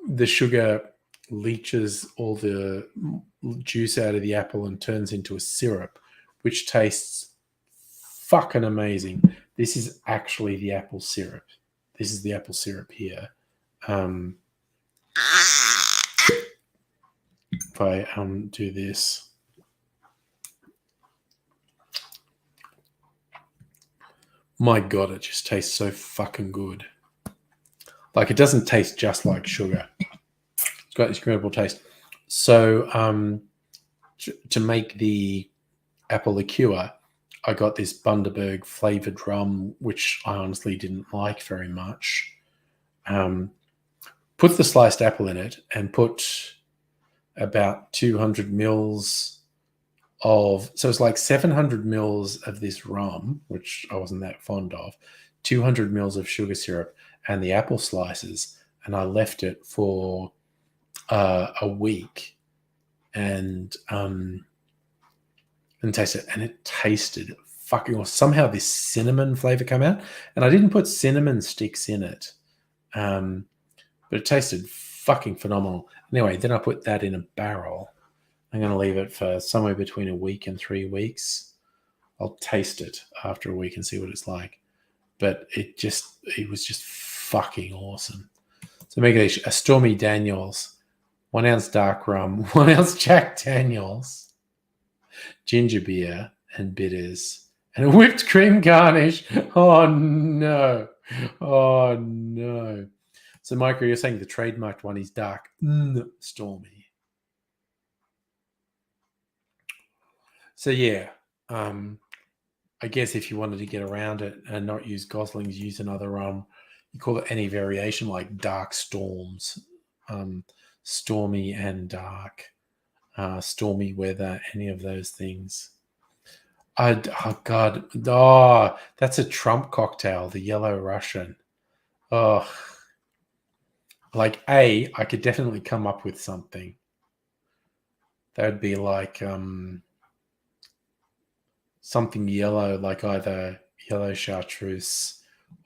Speaker 1: The sugar leaches all the juice out of the apple and turns into a syrup, which tastes fucking amazing. This is actually the apple syrup. This is the apple syrup here. If I do this. My God, it just tastes so fucking good. Like, it doesn't taste just like sugar. It's got this incredible taste. So to make the apple liqueur, I got this Bundaberg flavored rum, which I honestly didn't like very much. Put the sliced apple in it and put about 200 mils of, so it's like 700 mils of this rum, which I wasn't that fond of, 200 mils of sugar syrup and the apple slices. And I left it for a week and taste it. And it tasted fucking awesome. Somehow this cinnamon flavor came out, and I didn't put cinnamon sticks in it. But it tasted fucking phenomenal. Anyway, then I put that in a barrel. I'm going to leave it for somewhere between a week and 3 weeks. I'll taste it after a week and see what it's like. But it was just fucking awesome. So make it a Stormy Daniels, 1 ounce dark rum, 1 ounce Jack Daniels, ginger beer and bitters, and a whipped cream garnish. Oh no. Oh no. So Micro, you're saying the trademarked one is dark Stormy. So yeah, I guess if you wanted to get around it and not use Gosling's, use another rum. You call it any variation like dark storms, stormy and dark, stormy weather, any of those things. Oh God, that's a Trump cocktail, the Yellow Russian. Oh, like I could definitely come up with something. That would be like something yellow, like either yellow chartreuse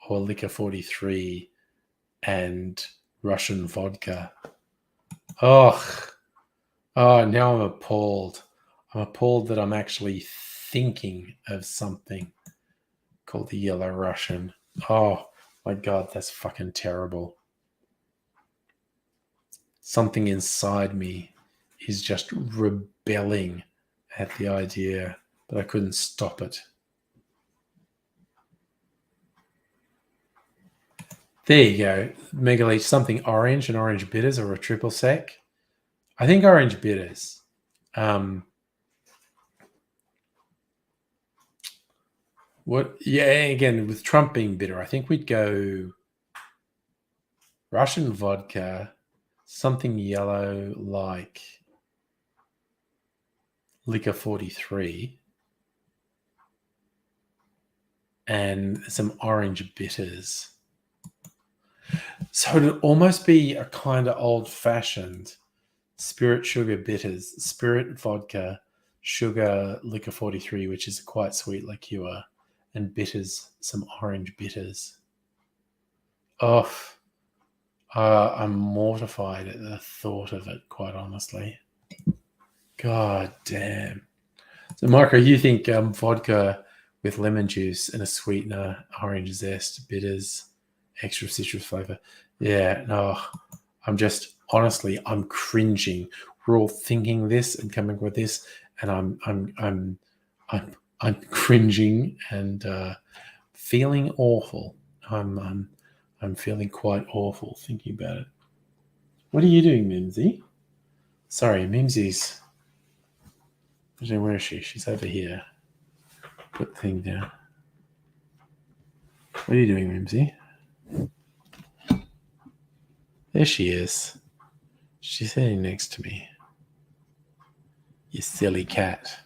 Speaker 1: or liquor 43 and Russian vodka. Oh, now I'm appalled. I'm appalled that I'm actually thinking of something called the Yellow Russian. Oh my God, that's fucking terrible. Something inside me is just rebelling at the idea, but I couldn't stop it. There you go. Megaleech, something orange and orange bitters or a triple sec. I think orange bitters. Again, with Trump being bitter, I think we'd go Russian vodka, something yellow like liquor 43, and some orange bitters. So it'd almost be a kind of old-fashioned spirit sugar bitters, spirit vodka, sugar liquor 43, which is a quite sweet liqueur, and bitters, some orange bitters. Oh, I'm mortified at the thought of it, quite honestly. God damn. So, Marco, you think vodka with lemon juice and a sweetener, orange zest, bitters, extra citrus flavor? Yeah, no, I'm just honestly, I'm cringing. We're all thinking this and coming with this, and I'm cringing and feeling awful. I'm feeling quite awful thinking about it. What are you doing, Mimsy? Sorry, Mimsy's. I don't know, where is she? She's over here. Put the thing down. What are you doing, Mimsy? There she is. She's sitting next to me. You silly cat.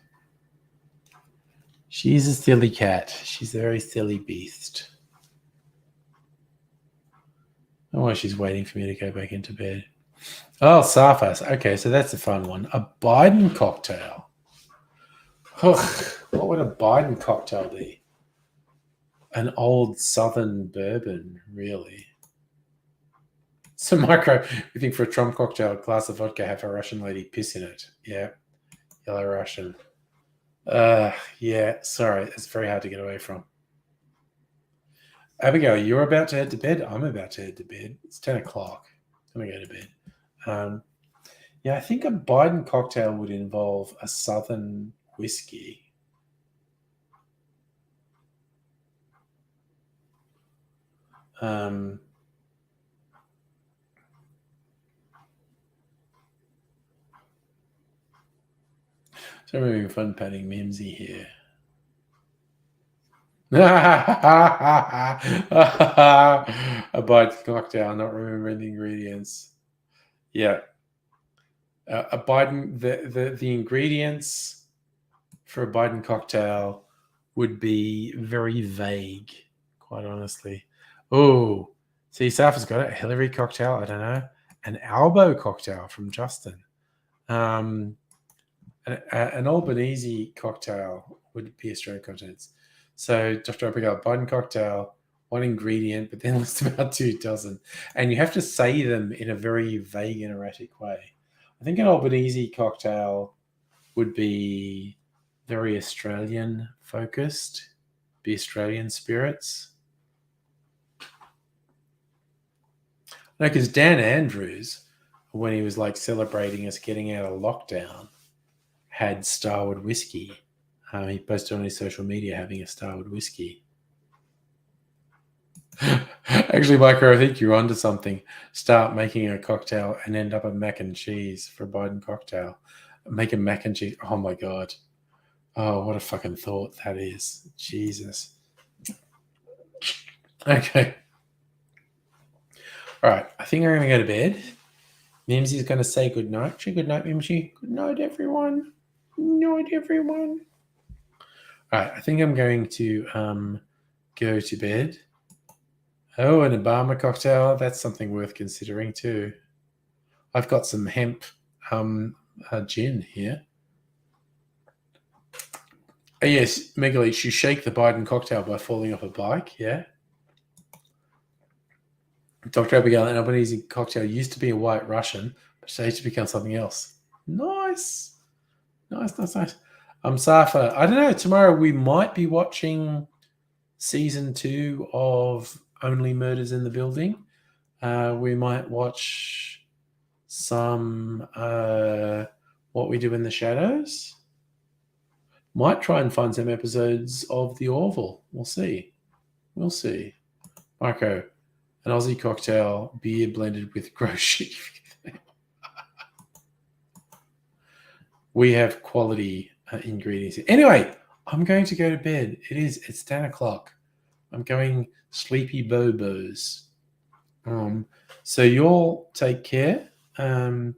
Speaker 1: She's a silly cat. She's a very silly beast. I don't know why she's waiting for me to go back into bed. Oh, Sarfas. Okay, so that's a fun one. A Biden cocktail. Ugh, what would a Biden cocktail be? An old Southern bourbon, really. So, Micro, you think for a Trump cocktail, a glass of vodka, have a Russian lady piss in it? Yeah. Yellow Russian. Yeah, sorry. It's very hard to get away from. Abigail, you're about to head to bed? I'm about to head to bed. It's 10 o'clock. I'm going to go to bed. Yeah, I think a Biden cocktail would involve a Southern whiskey. So I'm having fun patting Mimsy here. A Biden cocktail, not remembering the ingredients. Yeah. A Biden, the ingredients for a Biden cocktail would be very vague, quite honestly. Oh, see, Saf has got it. A Hillary cocktail, I don't know. An Albo cocktail from Justin. An Albanese cocktail would be Australian contents. So, Dr. Abigail, Biden cocktail, one ingredient, but then list about 2 dozen. And you have to say them in a very vague and erratic way. I think an Albanese cocktail would be very Australian focused, be Australian spirits. No, because Dan Andrews, when he was like celebrating us getting out of lockdown, had Starward whiskey. He posted on his social media having a Starward whiskey. Actually, Micro, I think you're onto something. Start making a cocktail and end up a mac and cheese for a Biden cocktail. Make a mac and cheese. Oh my God. Oh, what a fucking thought that is. Jesus. Okay. All right. I think I'm going to go to bed. Mimsy's going to say good night. Good night, Mimsy. Good night, everyone. Good night, everyone. All right. I think I'm going to go to bed. Oh, an Obama cocktail. That's something worth considering too. I've got some hemp gin here. Oh, yes, Megalich, you shake the Biden cocktail by falling off a bike, yeah? Dr. Abigail, an Albanese cocktail used to be a White Russian, but changed to become something else. Nice. Safa, I don't know, tomorrow we might be watching season 2 of Only Murders in the Building. We might watch some What We Do in the Shadows. Might try and find some episodes of The Orville. We'll see. Marco, an Aussie cocktail, beer blended with gross shit. We have quality ingredients. Anyway, I'm going to go to bed. It's 10 o'clock. I'm going sleepy bobos. So you all take care. I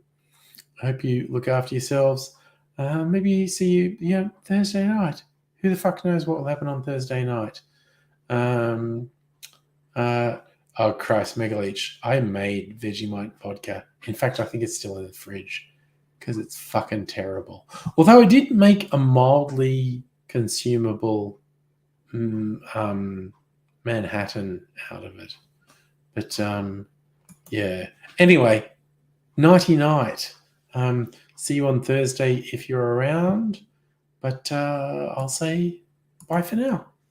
Speaker 1: hope you look after yourselves. Maybe see you Thursday night. Who the fuck knows what will happen on Thursday night? Oh, Christ, Megaleech. I made Vegemite vodka. In fact, I think it's still in the fridge because it's fucking terrible. Although I did make a mildly consumable Manhattan out of it. But yeah. Anyway, nighty night. See you on Thursday if you're around. But I'll say bye for now.